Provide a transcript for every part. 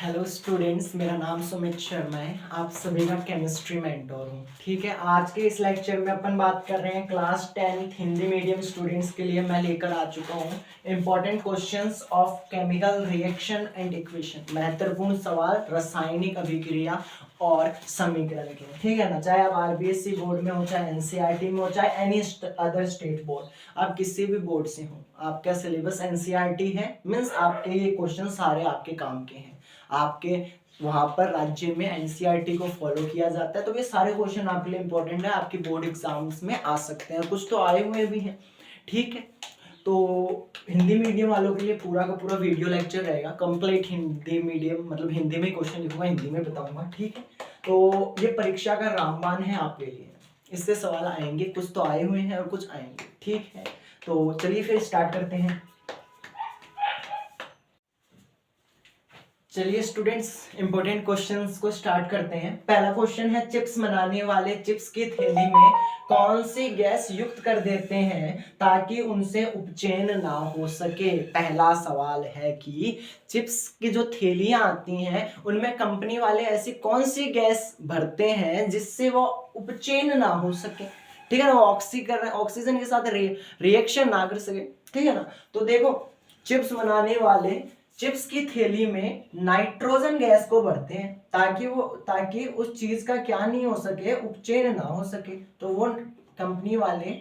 Hello students, मेरा नाम सुमित शर्मा है। आप सभी का केमिस्ट्री मेंटोर हूँ। ठीक है, आज के इस लेक्चर में अपन बात कर रहे हैं क्लास 10 हिंदी मीडियम स्टूडेंट्स के लिए मैं लेकर आ चुका हूँ important questions of chemical reaction and equation. महत्वपूर्ण सवाल रासायनिक अभिक्रिया और समीकरण के। ठीक है ना, चाहे आप आरबीएससी बोर्ड में हो, चाहे एनसीईआरटी में हो, चाहे एनी अदर स्टेट बोर्ड, आप किसी भी बोर्ड से हो, आपका सिलेबस एनसीईआरटी है, मीन्स आपके ये क्वेश्चन सारे आपके काम के हैं। आपके वहां पर राज्य में एनसीईआरटी को फॉलो किया जाता है, तो ये सारे क्वेश्चन आपके लिए इंपॉर्टेंट है, आपके बोर्ड एग्जाम्स में आ सकते हैं, कुछ तो आए हुए भी हैं। ठीक है, तो हिंदी मीडियम वालों के लिए पूरा का पूरा वीडियो लेक्चर रहेगा, कंप्लीट हिंदी मीडियम, मतलब हिंदी में क्वेश्चन लिखूंगा, हिंदी में बताऊंगा। ठीक है, तो ये परीक्षा का रामबाण है आपके लिए, इससे सवाल आएंगे, कुछ तो आए हुए हैं और कुछ आएंगे। ठीक है, तो चलिए फिर स्टार्ट करते हैं। चलिए स्टूडेंट्स, इंपॉर्टेंट क्वेश्चंस को स्टार्ट करते हैं। पहला क्वेश्चन है, चिप्स बनाने वाले चिप्स की थैली में कौन सी गैस युक्त कर देते हैं ताकि उनसे उपचयन ना हो सके। पहला सवाल है कि चिप्स की जो थैलियां आती हैं उनमें कंपनी वाले ऐसी कौन सी गैस भरते हैं जिससे वो उपचयन ना हो सके। ठीक है ना, वो ऑक्सीजन के साथ रिएक्शन ना कर सके। ठीक है ना, तो देखो, चिप्स बनाने वाले चिप्स की थैली में नाइट्रोजन गैस को भरते हैं ताकि उस चीज का क्या नहीं हो सके, उपचयन ना हो सके। तो वो कंपनी वाले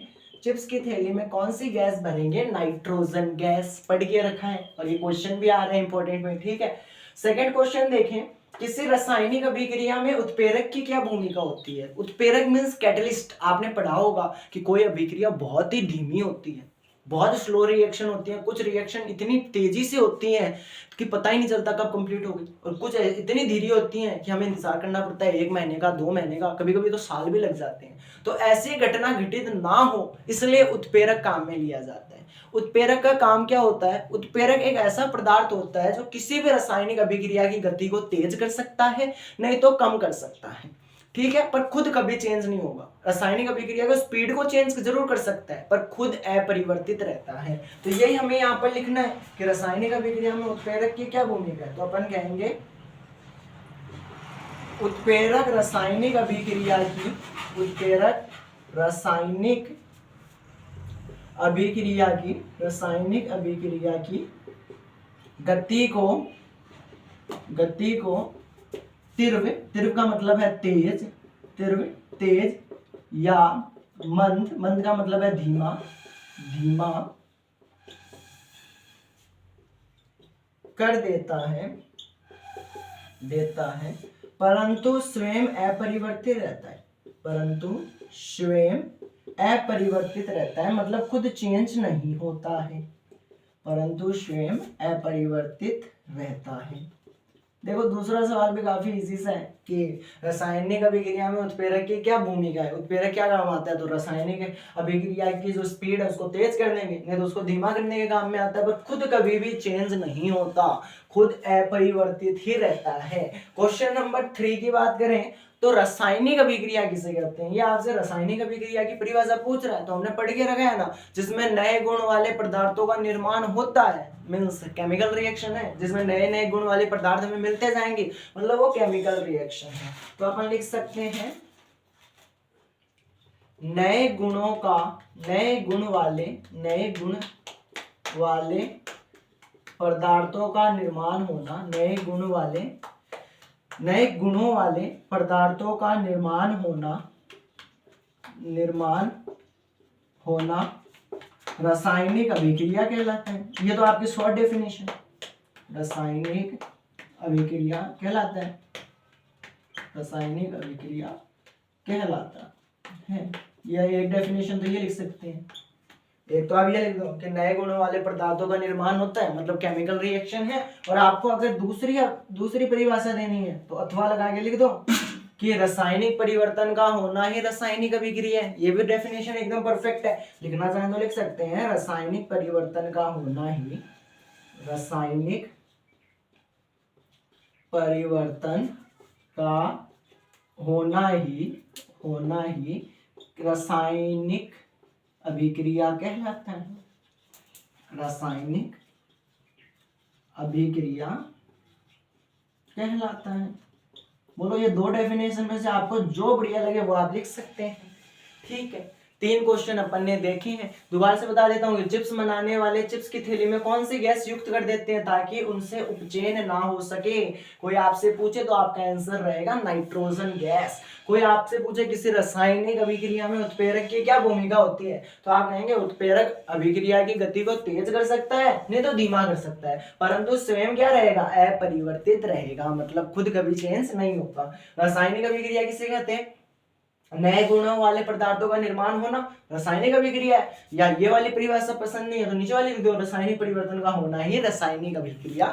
चिप्स की थैली में कौन सी गैस भरेंगे, नाइट्रोजन गैस। पढ़ के रखा है और ये क्वेश्चन भी आ रहा है इंपॉर्टेंट में। ठीक है, सेकंड क्वेश्चन देखें, किसी रासायनिक अभिक्रिया में उत्प्रेरक की क्या भूमिका होती है। उत्प्रेरक मींस कैटलिस्ट। आपने पढ़ा होगा कि कोई अभिक्रिया बहुत ही धीमी होती है, बहुत स्लो रिएक्शन होती है, कुछ रिएक्शन इतनी तेजी से होती हैं कि पता ही नहीं चलता कब कंप्लीट हो गई, और कुछ इतनी धीरे होती हैं कि हमें इंतजार करना पड़ता है 1 महीने का, 2 महीने का, कभी कभी तो साल भी लग जाते हैं। तो ऐसी घटना घटित ना हो इसलिए उत्प्रेरक काम में लिया जाता है। उत्प्रेरक का काम क्या होता है, उत्प्रेरक एक ऐसा पदार्थ होता है जो किसी भी रासायनिक अभिक्रिया की गति को तेज कर सकता है, नहीं तो कम कर सकता है। ठीक है, पर खुद कभी चेंज नहीं होगा। रासायनिक अभिक्रिया को स्पीड को चेंज जरूर कर सकता है पर खुद अपरिवर्तित रहता है। तो यही हमें यहाँ पर लिखना है कि रासायनिक अभिक्रिया में उत्प्रेरक की क्या भूमिका है। तो अपन कहेंगे उत्प्रेरक रासायनिक अभिक्रिया की, उत्प्रेरक रासायनिक अभिक्रिया की गति को तीव्र का मतलब है तेज, तेज या मंद का मतलब है धीमा कर देता है, परंतु स्वयं अपरिवर्तित रहता है, मतलब खुद चेंज नहीं होता है, परंतु स्वयं अपरिवर्तित रहता है। देखो, दूसरा सवाल भी काफी इजी सा है कि रासायनिक अभिक्रिया में उत्प्रेरक की क्या भूमिका है, उत्प्रेरक क्या काम आता है। तो रासायनिक अभिक्रिया की जो स्पीड है उसको तेज करने में, नहीं तो उसको धीमा करने के काम में आता है, पर खुद कभी भी चेंज नहीं होता, खुद अपरिवर्तित ही रहता है। क्वेश्चन नंबर 3 की बात करें तो रासायनिक अभिक्रिया किसे कहते हैं। ये आपसे रासायनिक अभिक्रिया की परिभाषा पूछ रहा है, तो हमने पढ़ के रखा है ना, जिसमें नए गुण वाले पदार्थों का निर्माण होता है, मीन्स केमिकल रिएक्शन है जिसमें नए नए गुण वाले पदार्थ हमें मिलते जाएंगे, मतलब वो केमिकल रिएक्शन है। तो अपन लिख सकते हैं नए गुण वाले पदार्थों का निर्माण होना, नए गुणों वाले पदार्थों का निर्माण होना रासायनिक अभिक्रिया कहलाता है। ये तो आपकी शॉर्ट डेफिनेशन, रासायनिक अभिक्रिया कहलाता है, रासायनिक अभिक्रिया कहलाता है। यह एक डेफिनेशन तो ये लिख सकते हैं। एक तो आप ये लिख दो कि नए गुणों वाले पदार्थों का निर्माण होता है, मतलब केमिकल रिएक्शन है। और आपको अगर दूसरी परिभाषा देनी है तो अथवा लगा के लिख दो कि रासायनिक परिवर्तन का होना ही रासायनिक अभिक्रिया है। ये भी डेफिनेशन एकदम परफेक्ट है, लिखना चाहें तो लिख सकते हैं रासायनिक परिवर्तन का होना ही रासायनिक परिवर्तन का होना ही रासायनिक अभिक्रिया कहलाता है, रासायनिक अभिक्रिया कहलाता है। बोलो ये दो डेफिनेशन में से आपको जो बढ़िया लगे वो आप लिख सकते हैं। ठीक है, 3 क्वेश्चन अपन ने देखे हैं। दोबारा से बता देता हूँ कि चिप्स बनाने वाले चिप्स की थैली में कौन सी गैस युक्त कर देते हैं ताकि उनसे उपचयन ना हो सके। कोई आपसे पूछे तो आपका आंसर रहेगा नाइट्रोजन गैस। कोई आपसे पूछे किसी रासायनिक अभिक्रिया में उत्प्रेरक की क्या भूमिका होती है, तो आप कहेंगे उत्प्रेरक अभिक्रिया की गति को तेज कर सकता है, नहीं तो धीमा कर सकता है, परंतु स्वयं क्या रहेगा, अपरिवर्तित रहेगा, मतलब खुद कभी चेंज नहीं होगा। रासायनिक अभिक्रिया किसे कहते हैं, नए गुणों वाले पदार्थों का निर्माण होना रासायनिक अभिक्रिया है। या ये वाली परिभाषा पसंद नहीं है तो नीचे वाली लिख दो, रासायनिक परिवर्तन का होना ही रासायनिक अभिक्रिया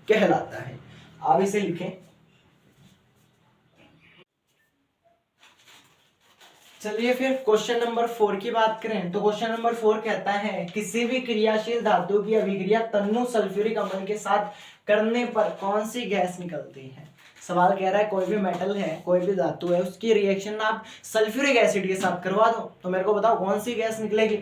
कहलाता है। आप इसे लिखें। चलिए फिर क्वेश्चन नंबर 4 की बात करें तो क्वेश्चन नंबर 4 कहता है किसी भी क्रियाशील धातु की अभिक्रिया तन्नु सल्फ्यूरिक अम्ल के साथ करने पर कौन सी गैस निकलती है। सवाल कह रहा है कोई भी मेटल है, कोई भी धातु है, उसकी रिएक्शन आप सल्फ्यूरिक एसिड के साथ करवा दो तो मेरे को बताओ कौन सी गैस निकलेगी।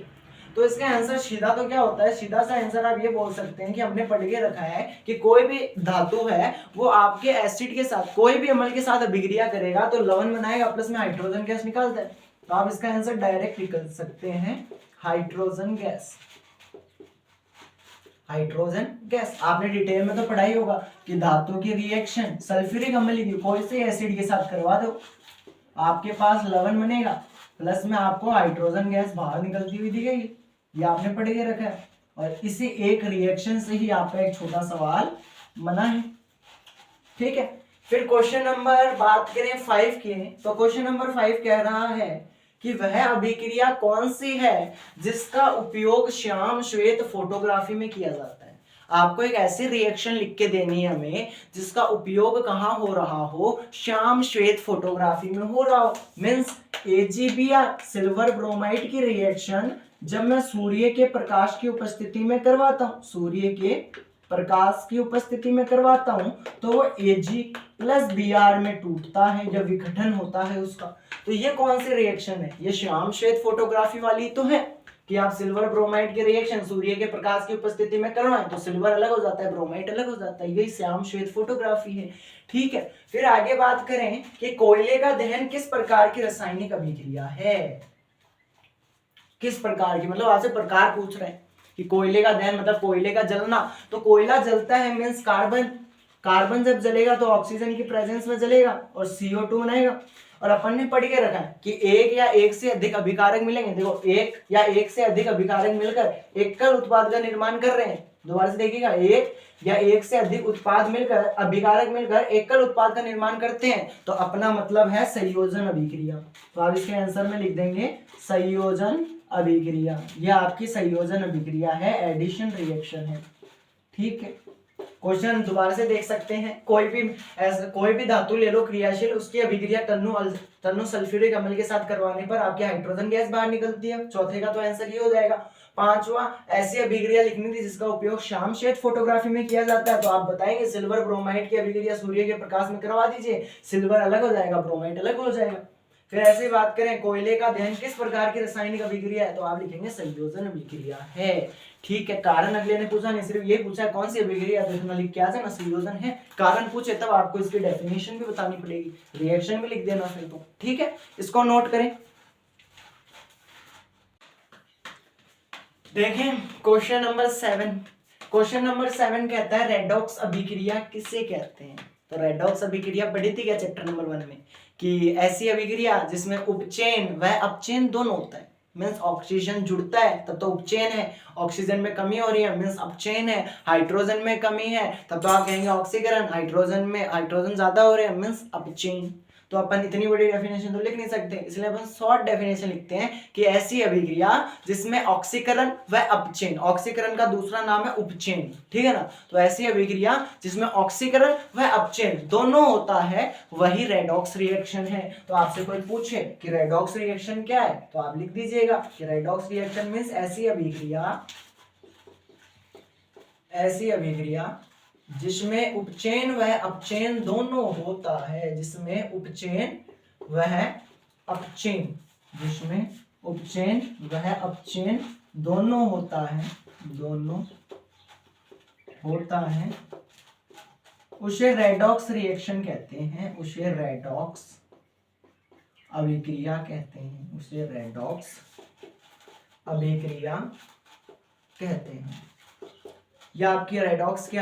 तो इसका आंसर सीधा तो क्या होता है, सीधा सा आंसर आप ये बोल सकते हैं कि हमने पढ़ के रखा है कि कोई भी धातु है वो आपके एसिड के साथ, कोई भी अम्ल के साथ अभिक्रिया करेगा तो लवण बनाएगा, प्लस में हाइड्रोजन गैस निकलता है। तो आप इसका आंसर डायरेक्ट निकल सकते हैं हाइड्रोजन गैस। हाइड्रोजन गैस आपने डिटेल में तो पढ़ाई होगा कि धातु की रिएक्शन सल्फ्यूरिक अम्ल की कोई से एसिड के साथ करवा दो, आपके पास लवण बनेगा, प्लस में आपको हाइड्रोजन गैस बाहर निकलती हुई दिखेगी। ये आपने पढ़ के रखा है और इसी एक रिएक्शन से ही आपका एक छोटा सवाल बना है। ठीक है, फिर क्वेश्चन नंबर बात करें 5 की, तो क्वेश्चन नंबर 5 कह रहा है कि वह अभिक्रिया कौन सी है जिसका उपयोग श्याम श्वेत फोटोग्राफी में किया जाता है। आपको एक ऐसी रिएक्शन लिख के देनी है हमें जिसका उपयोग कहाँ हो रहा हो, श्याम श्वेत फोटोग्राफी में हो रहा हो। मीन्स AgBr सिल्वर ब्रोमाइड की रिएक्शन जब मैं सूर्य के प्रकाश की उपस्थिति में करवाता हूं, सूर्य के प्रकाश की उपस्थिति में करवाता हूं तो वो Ag+Br में टूटता है जब विघटन होता है उसका। तो ये कौन सी रिएक्शन है, ये श्याम श्वेत फोटोग्राफी वाली तो है कि आप सिल्वर ब्रोमाइड की रिएक्शन सूर्य के प्रकाश की उपस्थिति में करवाएं तो सिल्वर अलग हो जाता है, ब्रोमाइड अलग हो जाता है, यही श्याम श्वेत फोटोग्राफी है। ठीक है, फिर आगे बात करें कि कोयले का दहन किस प्रकार की रासायनिक अभिक्रिया है। किस प्रकार की, मतलब आपसे प्रकार पूछ रहे हैं कि कोयले का दहन मतलब कोयले का जलना, तो कोयला जलता है मीन्स कार्बन जब जलेगा तो ऑक्सीजन की प्रेजेंस में जलेगा और CO2 बनाएगा। और अपन ने पढ़ के रखा है कि एक या एक से अधिक अभिकारक मिलेंगे, देखो एक या एक से अधिक अभिकारक मिलकर एकल उत्पाद का निर्माण कर रहे हैं। दोबारा से देखिएगा, एक या एक से अधिक उत्पाद मिलकर अभिकारक मिलकर एकल उत्पाद का निर्माण करते हैं तो अपना मतलब है संयोजन अभिक्रिया। तो आप इसके आंसर में लिख देंगे संयोजन अभिक्रिया, यह आपकी संयोजन अभिक्रिया है, एडिशन रिएक्शन है। ठीक है, क्वेश्चन दोबारा से देख सकते हैं, कोई भी धातु ले लो क्रियाशील, उसकी अभिक्रिया तन्नु सल्फ्यूरिक अम्ल के साथ करवाने पर आपकी हाइड्रोजन गैस बाहर निकलती है। चौथे का तो आंसर ये हो जाएगा। पांचवा, ऐसी अभिक्रिया लिखनी थी जिसका उपयोग श्याम श्वेत फोटोग्राफी में किया जाता है, तो आप बताएंगे सिल्वर ब्रोमाइड की अभिक्रिया सूर्य के प्रकाश में करवा दीजिए, सिल्वर अलग हो जाएगा, ब्रोमाइड अलग हो जाएगा। फिर ऐसे बात करें कोयले का दहन किस प्रकार की रासायनिक अभिक्रिया है, तो आप लिखेंगे संयोजन अभिक्रिया है। ठीक है, कारण अगले ने पूछा नहीं, सिर्फ ये पूछा है कौन सी अभिक्रिया, तो इतना लिख के आ जाना संयोजन है। कारण पूछे तब आपको इसकी डेफिनेशन भी बतानी पड़ेगी, रिएक्शन भी लिख देना फिर तो। ठीक है, इसको नोट करें। देखें क्वेश्चन नंबर 7। क्वेश्चन नंबर 7 कहता है रेडॉक्स अभिक्रिया किसे कहते हैं। तो रेडॉक्स अभिक्रिया पढ़ी थी क्या चैप्टर नंबर 1 में, कि ऐसी अभिक्रिया जिसमें उपचयन व अपचयन दोनों होता है। मीन्स ऑक्सीजन जुड़ता है तब तो उपचयन है, ऑक्सीजन में कमी हो रही है मीन्स अपचयन है, हाइड्रोजन में कमी है तब तो आप कहेंगे ऑक्सीकरण, हाइड्रोजन ज्यादा हो रहे हैं मीन्स अपचयन। तो अपन इतनी बड़ी डेफिनेशन तो लिख नहीं सकते, इसलिए अपन शॉर्ट डेफिनेशन लिखते हैं कि ऐसी अभिक्रिया जिसमें ऑक्सीकरण व अपचयन, ऑक्सीकरण का दूसरा नाम है उपचयन। ठीक है ना, तो ऐसी अभिक्रिया जिसमें ऑक्सीकरण व अपचयन दोनों होता है वही रेडॉक्स रिएक्शन है। तो आपसे कोई पूछे कि रेडॉक्स रिएक्शन क्या है तो आप लिख दीजिएगा कि रेडॉक्स रिएक्शन मीन्स ऐसी अभिक्रिया जिसमें उपचयन व अपचयन दोनों होता है, जिसमें उपचयन व अपचयन दोनों होता है उसे रेडॉक्स रिएक्शन कहते हैं, उसे रेडॉक्स अभिक्रिया कहते हैं, उसे रेडॉक्स अभिक्रिया कहते हैं। यह आपकी रेडॉक्स की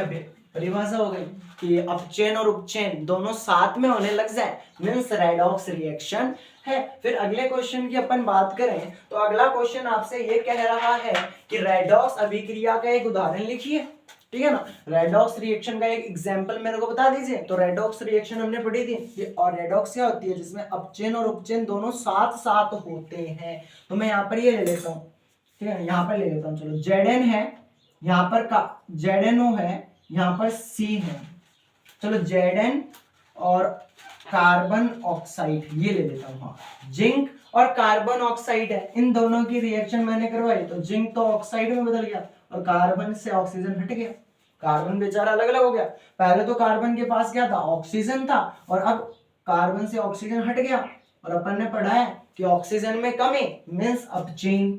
परिभाषा हो गई कि अपचयन और उपचयन दोनों साथ में होने लग जाए, मीन्स रेडॉक्स रिएक्शन है। फिर अगले क्वेश्चन की अपन बात करें तो अगला क्वेश्चन आपसे ये कह रहा है कि रेडॉक्स अभिक्रिया का एक उदाहरण लिखिए, ठीक है ना। रेडॉक्स रिएक्शन का एक एग्जांपल मेरे को बता दीजिए। तो रेडॉक्स रिएक्शन हमने पढ़ी थी, और रेडॉक्स क्या होती है, जिसमें अपचयन और उपचयन दोनों साथ साथ होते हैं। तो मैं यहाँ पर ये ले लेता हूँ, ठीक है, यहाँ पर ले लेता हूँ, चलो Zn है, यहाँ पर का ZnO है, यहाँ पर C है, चलो Zn और कार्बन ऑक्साइड ये ले लेता हूँ। हाँ, जिंक और कार्बन ऑक्साइड है, इन दोनों की रिएक्शन मैंने करवाई तो जिंक तो ऑक्साइड में बदल गया और कार्बन से ऑक्सीजन हट गया, कार्बन बेचारा अलग अलग हो गया। पहले तो कार्बन के पास क्या था, ऑक्सीजन था, और अब कार्बन से ऑक्सीजन हट गया। और अपन ने पढ़ा है कि ऑक्सीजन में कमी मीन्स अपचयन।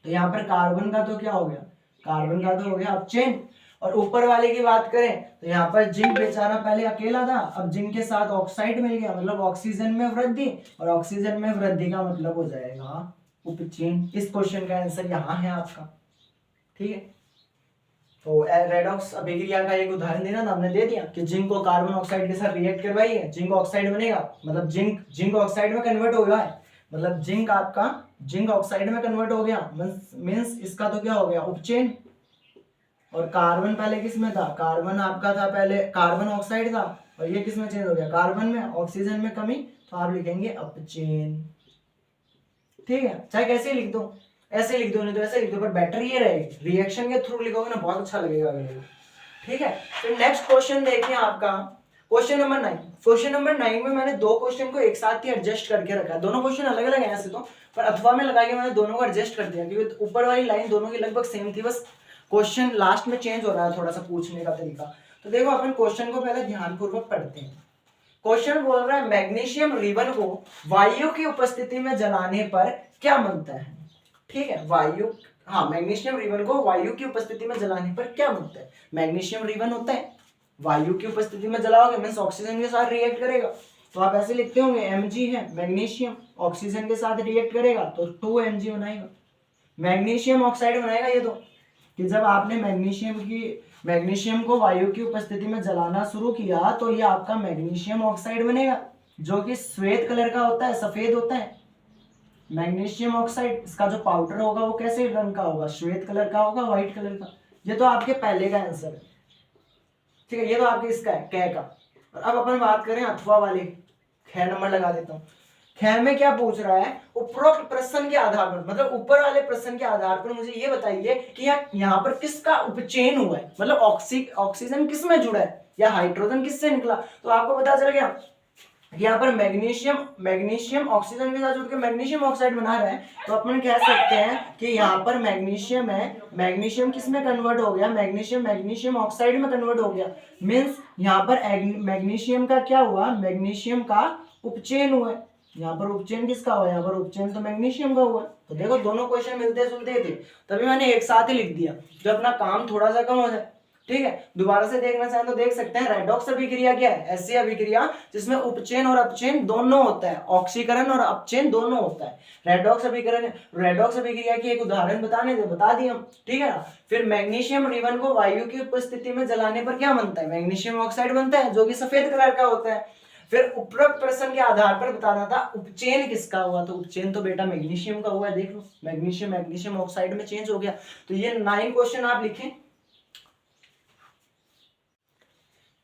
तो यहाँ पर कार्बन का तो क्या हो गया, कार्बन का तो हो गया अपचयन। और ऊपर वाले की बात करें तो यहाँ पर जिंक बेचारा पहले अकेला था, अब जिंक के साथ ऑक्साइड मिल गया, मतलब ऑक्सीजन में वृद्धि, और ऑक्सीजन में वृद्धि का मतलब हो जाएगा उपचयन। इस क्वेश्चन का आंसर यहाँ है आपका, ठीक है। तो रेडॉक्स अभिक्रिया का एक उदाहरण देना था, हमने दे दिया कि जिंक को कार्बन ऑक्साइड के साथ रिएक्ट करवाइए, जिंक ऑक्साइड बनेगा, मतलब जिंक ऑक्साइड में कन्वर्ट हो गया है, मतलब जिंक आपका जिंक ऑक्साइड में कन्वर्ट हो गया, मींस इसका तो क्या हो गया, उपचयन। और कार्बन पहले किस में था, कार्बन आपका था पहले कार्बन ऑक्साइड था, और ये किस में चेंज हो गया, कार्बन में, ऑक्सीजन में कमी, तो आप लिखेंगे अपचयन, ठीक है। चाहे कैसे लिख दो, ऐसे लिख दो, नहीं तो ऐसे लिख दो, पर बेटर ये रहेगी रिएक्शन के थ्रू लिखोगे ना, बहुत अच्छा लगेगा अगले, ठीक है। तो नेक्स्ट क्वेश्चन देखिए आपका, क्वेश्चन नंबर 9। क्वेश्चन नंबर 9 में मैंने दो क्वेश्चन को एक साथ ही एडजस्ट करके रखा है, दोनों क्वेश्चन अलग अलग हैं ऐसे तो, पर अथवा में लगा के मैंने दोनों को एडजस्ट कर दिया, क्योंकि ऊपर वाली लाइन दोनों की लगभग सेम थी, बस क्वेश्चन लास्ट में चेंज हो रहा है थोड़ा सा पूछने का तरीका। तो देखो अपन क्वेश्चन को पहले ध्यानपूर्वक पढ़ते हैं। क्वेश्चन बोल रहा है मैग्नीशियम रिबन को वायु की उपस्थिति में जलाने पर क्या बनता है, ठीक है, वायु, हाँ, मैग्नीशियम रिबन को वायु की उपस्थिति में जलाने पर क्या बनता है, मैग्नीशियम रिबन होता है, वायु की उपस्थिति में जलाओगे मींस ऑक्सीजन के साथ रिएक्ट करेगा, तो आप ऐसे लिखते होंगे Mg है मैग्नीशियम, ऑक्सीजन के साथ रिएक्ट करेगा तो 2Mg बनाएगा, मैग्नीशियम ऑक्साइड बनाएगा ये तो, कि जब आपने मैग्नीशियम को वायु की उपस्थिति में जलाना शुरू किया तो ये आपका मैग्नीशियम ऑक्साइड बनेगा, जो कि श्वेत कलर का होता है, सफेद होता है मैग्नीशियम ऑक्साइड। इसका जो पाउडर होगा वो कैसे रंग का होगा, श्वेत कलर का होगा, व्हाइट कलर का। ये तो आपके पहले का आंसर है, ठीक है, ये तो आपके इसका है कै का। और अब अपन बात करें अथवा वाले, ख नंबर लगा देता हूँ। ख में क्या पूछ रहा है, उपरोक्त प्रश्न के आधार पर, मतलब ऊपर वाले प्रश्न के आधार पर मुझे ये बताइए कि यहाँ पर किसका उपचयन हुआ है, मतलब ऑक्सीजन किस में जुड़ा है या हाइड्रोजन किससे निकला। तो आपको पता चल गया यहाँ पर मैग्नीशियम ऑक्सीजन के साथ जुड़ के मैग्नीशियम ऑक्साइड बना रहा है, तो अपन कह सकते हैं कि यहाँ पर मैग्नीशियम है, मैग्नीशियम किस में कन्वर्ट हो गया, मैग्नीशियम ऑक्साइड में कन्वर्ट हो गया, मींस यहाँ पर मैग्नीशियम का क्या हुआ, मैग्नीशियम का उपचयन हुआ है। यहाँ पर उपचयन किसका हुआ, यहाँ पर उपचयन तो मैग्नीशियम का हुआ। तो देखो दोनों क्वेश्चन मिलते जुलते थे, तभी मैंने एक साथ ही लिख दिया, जो अपना काम थोड़ा सा कम हो जाए, ठीक है। दोबारा से देखना चाहें तो देख सकते हैं। रेडॉक्स अभिक्रिया क्या है, ऐसी अभिक्रिया जिसमें उपचयन और अपचयन दोनों होता है, ऑक्सीकरण और अपचयन दोनों होता है। रेडॉक्स अभिक्रिया की एक उदाहरण बता दिए हम, ठीक है ना। फिर मैग्नीशियम रिबन को वायु की उपस्थिति में जलाने पर क्या बनता है, मैग्नीशियम ऑक्साइड बनता है, जो कि सफेद कलर का होता है। फिर उपरोक्त प्रश्न के आधार पर बताना था उपचयन किसका हुआ, तो उपचयन तो बेटा मैग्नीशियम का हुआ है, देख लो मैग्नीशियम ऑक्साइड में चेंज हो गया। तो ये 9 क्वेश्चन आप लिखें।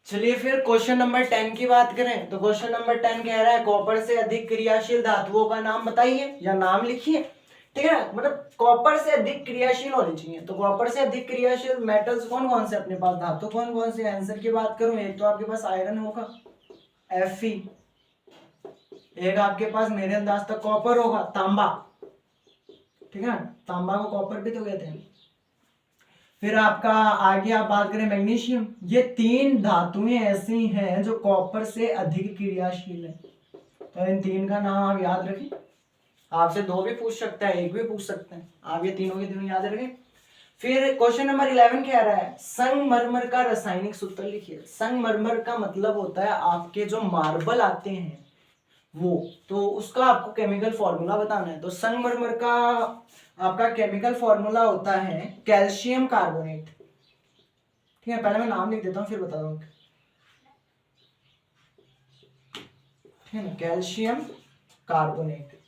चलिए फिर क्वेश्चन नंबर 10 की बात करें तो क्वेश्चन नंबर 10 कह रहा है कॉपर से अधिक क्रियाशील धातुओं का नाम बताइए या नाम लिखिए, ठीक है ना, मतलब कॉपर से अधिक क्रियाशील होनी चाहिए। तो कॉपर से अधिक क्रियाशील मेटल्स कौन कौन से अपने पास, धातु कौन कौन से, आंसर की बात करूं एक तो आपके पास आयरन होगा Fe, एक आपके पास मेरे अंदाज तक कॉपर होगा, तांबा, ठीक है ना, तांबा को कॉपर भी तो कहते हैं। फिर आपका आगे आप बात करें मैग्नीशियम, ये 3 धातुएं ऐसी हैं जो कॉपर से अधिक क्रियाशील है। तो इन 3 का नाम आप याद रखें, आपसे 2 भी पूछ सकता है, 1 भी पूछ सकते हैं, आप ये तीनों के तीनों याद रखें। फिर क्वेश्चन नंबर 11 क्या रहा है, संगमरमर का रासायनिक सूत्र लिखिए। संगमरमर का मतलब होता है आपके जो मार्बल आते हैं वो, तो उसका आपको केमिकल फॉर्मूला बताना है। तो संगमरमर का आपका केमिकल फॉर्मूला होता है कैल्शियम कार्बोनेट। ठीक है, पहले मैं नाम लिख देता हूँ फिर बता दूँ। ठीक है ना, कैल्शियम कार्बोनेट।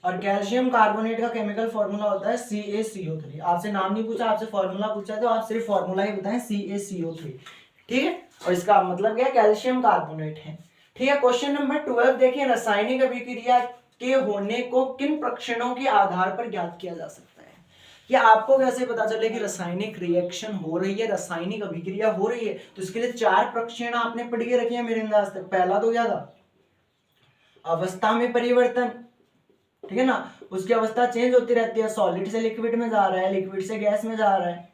और कैल्शियम कार्बोनेट का केमिकल फॉर्मूला होता है CaCO3। आपसे नाम नहीं पूछा, आपसे फॉर्मूला पूछा, तो आप सिर्फ फॉर्मूला ही बताएं CaCO3। ठीक है, और इसका मतलब क्या, कैल्शियम कार्बोनेट है। ठीक है, क्वेश्चन नंबर 12 देखिए, रासायनिक अभिक्रिया के होने को किन प्रक्षणों के आधार पर ज्ञात किया जा सकता है। या आपको कैसे पता चले कि रासायनिक रिएक्शन हो रही है, रासायनिक अभिक्रिया हो रही है, तो इसके लिए 4 प्रक्षण आपने पढ़ के रखे हैं मेरे अंदाज तक। पहला तो क्या था, अवस्था में परिवर्तन। ठीक है ना, उसकी अवस्था चेंज होती रहती है, सॉलिड से लिक्विड में जा रहा है, लिक्विड से गैस में जा रहा है,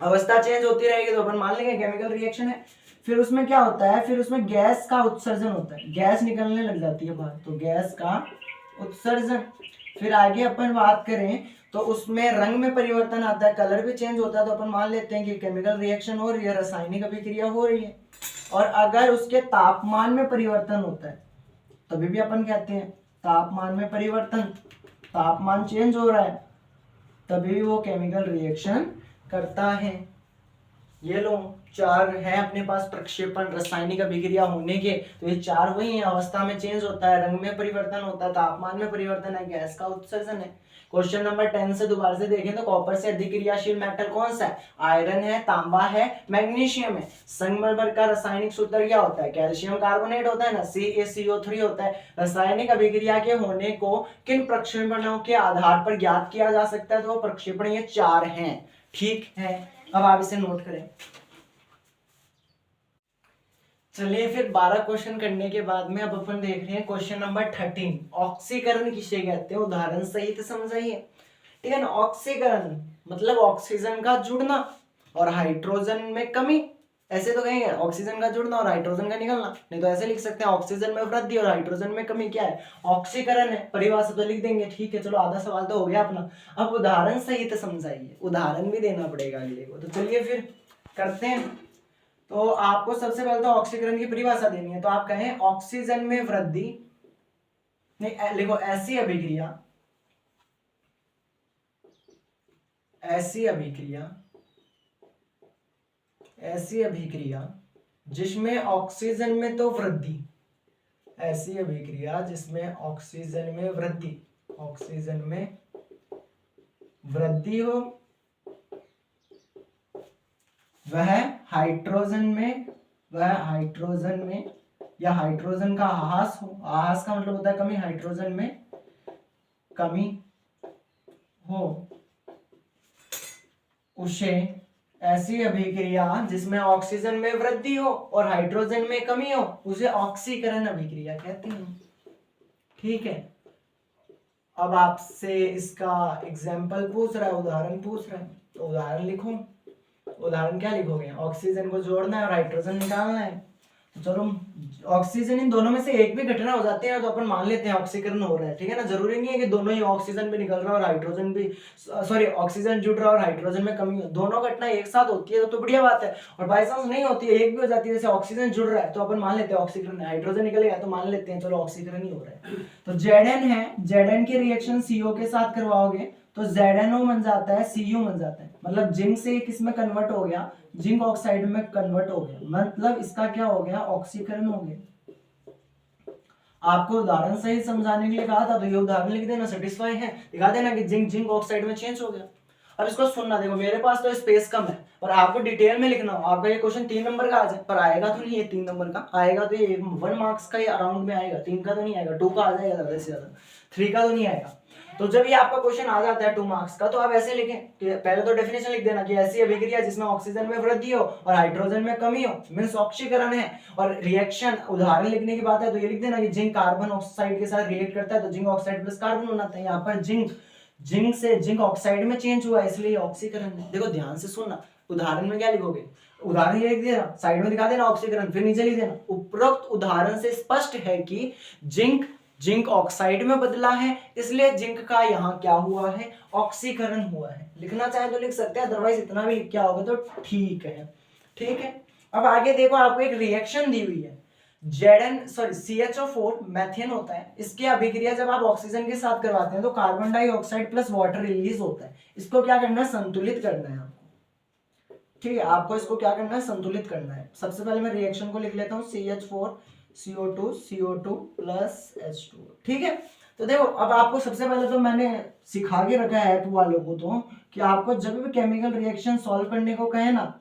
अवस्था चेंज होती रहेगी तो अपन मान लेंगे केमिकल रिएक्शन है। फिर उसमें क्या होता है, फिर उसमें गैस का उत्सर्जन होता है, गैस निकलने लग जाती है बाहर, तो गैस का उत्सर्जन। फिर आगे अपन बात करें तो उसमें रंग में परिवर्तन आता है, कलर भी चेंज होता है, तो अपन मान लेते हैं कि केमिकल रिएक्शन हो रही है, रासायनिक अभिक्रिया हो रही है। और अगर उसके तापमान में परिवर्तन होता है तभी भी अपन कहते हैं तापमान में परिवर्तन, तापमान चेंज हो रहा है तभी भी वो केमिकल रिएक्शन करता है। ये लो 4 है अपने पास प्रक्षेपण रासायनिक अभिक्रिया होने के, तो ये 4 वही है, अवस्था में चेंज होता है, रंग में परिवर्तन होता है, तापमान में परिवर्तन है, गैस का उत्सर्जन है। क्वेश्चन नंबर 10 से दोबारा से देखें तो कॉपर से अधिक क्रियाशील मेटल कौन सा है, आयरन है, तांबा है, मैग्नीशियम है। संगमरमर का रासायनिक सूत्र क्या होता है, कैल्शियम कार्बोनेट होता है ना, CaCO3 होता है। रासायनिक अभिक्रिया के होने को किन प्रक्षेपणों के आधार पर ज्ञात किया जा सकता है, तो वो प्रक्षेपण ये 4 हैं। ठीक है, अब आप इसे नोट करें। चलिए फिर 12 क्वेश्चन करने के बाद में अब अपन देख रहे हैं क्वेश्चन नंबर 13, ऑक्सीकरण किसे कहते हैं, उदाहरण सहित समझाइए। ठीक है ना, ऑक्सीकरण मतलब ऑक्सीजन का जुड़ना और हाइड्रोजन में कमी। ऐसे तो कहेंगे ऑक्सीजन का जुड़ना और हाइड्रोजन का निकलना, नहीं तो ऐसे लिख सकते हैं ऑक्सीजन में वृद्धि और हाइड्रोजन में कमी। क्या है, ऑक्सीकरण है, परिभाषा तो लिख देंगे। ठीक है, चलो आधा सवाल तो हो गया अपना। अब उदाहरण सहित समझाइए, उदाहरण भी देना पड़ेगा अगले को। तो चलिए फिर करते हैं। तो आपको सबसे पहले तो ऑक्सीकरण की परिभाषा देनी है, तो आप कहें ऑक्सीजन में वृद्धि, नहीं लिखो ऐसी अभिक्रिया, ऐसी अभिक्रिया, ऐसी अभिक्रिया जिसमें ऑक्सीजन में तो वृद्धि, ऐसी अभिक्रिया जिसमें ऑक्सीजन में वृद्धि, ऑक्सीजन में वृद्धि हो, वह हाइड्रोजन में, वह हाइड्रोजन में या हाइड्रोजन का आहास हो, आहास का मतलब होता है कमी, हाइड्रोजन में कमी हो, उसे ऐसी अभिक्रिया जिसमें ऑक्सीजन में वृद्धि हो और हाइड्रोजन में कमी हो, उसे ऑक्सीकरण अभिक्रिया कहते हैं। ठीक है, अब आपसे इसका एग्जाम्पल पूछ रहा है, उदाहरण पूछ रहा है, तो उदाहरण लिखो। उदाहरण क्या लिखोगे, ऑक्सीजन को जोड़ना है और हाइड्रोजन निकालना है। तो चलो ऑक्सीजन इन दोनों में से एक भी घटना हो जाती है तो अपन मान लेते हैं ऑक्सीकरण हो रहा है। ठीक है ना, जरूरी नहीं है कि दोनों ही ऑक्सीजन भी निकल रहा है और हाइड्रोजन भी, सॉरी ऑक्सीजन जुड़ रहा है और हाइड्रोजन में कमी हो, दोनों घटना एक साथ होती है तो बढ़िया बात है। और बाई चांस नहीं होती है, एक भी हो जाती है, जैसे ऑक्सीजन जुड़ रहा है तो अपन मान लेते हैं ऑक्सीकरण है, हाइड्रोजन निकलेगा तो मान लेते हैं चलो ऑक्सीकरण ही हो रहा है। तो Zn है, Zn की रिएक्शन CO के साथ करवाओगे तो ZnO बन जाता है, Cu बन जाता है, मतलब जिंक से किस में कन्वर्ट हो गया, जिंक ऑक्साइड में कन्वर्ट हो गया, मतलब इसका क्या हो गया, ऑक्सीकरण हो गया। आपको उदाहरण सही समझाने के लिए कहा था तो ये उदाहरण लिख देना, सेटिस्फाई है, दिखा देना कि जिंक जिंक ऑक्साइड में चेंज हो गया। अब इसको सुनना, देखो मेरे पास तो स्पेस कम है पर आपको डिटेल में लिखना हो, आपका ये क्वेश्चन 3 नंबर का आ जाए, पर आएगा तो नहीं ये 3 नंबर का, आएगा तो ये 1 मार्क्स का ही अराउंड में आएगा, 3 का तो नहीं आएगा, 2 का आ जाएगा ज्यादा से ज्यादा, 3 का तो नहीं आएगा। तो जब ये आपका क्वेश्चन आ जाता है 2 मार्क्स का तो आप ऐसे लिखें कि पहले तो डेफिनेशन लिख देना कि ऐसी अभिक्रिया जिसमें ऑक्सीजन में वृद्धि हो और हाइड्रोजन में कमी हो, मींस ऑक्सीकरण है। और रिएक्शन उदाहरण लिखने की बात है तो ये लिख देना कि जिंक कार्बन ऑक्साइड के साथ रिएक्ट करता है तो जिंक ऑक्साइड प्लस कार्बन बनाता है, यहाँ पर जिंक से जिंक ऑक्साइड में चेंज हुआ इसलिए ऑक्सीकरण है। देखो ध्यान से सुनना, उदाहरण में क्या लिखोगे, उदाहरण ये लिख देना, साइड में दिखा देना ऑक्सीकरण, फिर नीचे लिख देना, उपरोक्त उदाहरण से स्पष्ट है कि जिंक जिंक ऑक्साइड में बदला है, इसलिए जिंक का यहाँ क्या हुआ है, ऑक्सीकरण हुआ है। लिखना चाहे तो लिख सकते हैं, अदरवाइज इतना भी लिख के आओगे तो ठीक है। ठीक है, अब आगे देखो, आपको एक रिएक्शन दी हुई है, CH4 मैथेन होता है, इसकी अभिक्रिया जब आप ऑक्सीजन के साथ करवाते हैं तो carbon dioxide plus water release होता है। इसको क्या करना है, संतुलित करना है आपको। ठीक है, आपको इसको क्या करना है, संतुलित करना है। सबसे पहले मैं रिएक्शन को लिख लेता हूँ, CH4 CO2 प्लस H2। ठीक है, तो देखो अब आपको सबसे पहले तो मैंने सिखा के रखा है ऐप वालों को तो कि आपको जब भी केमिकल रिएक्शन सॉल्व करने को कहे ना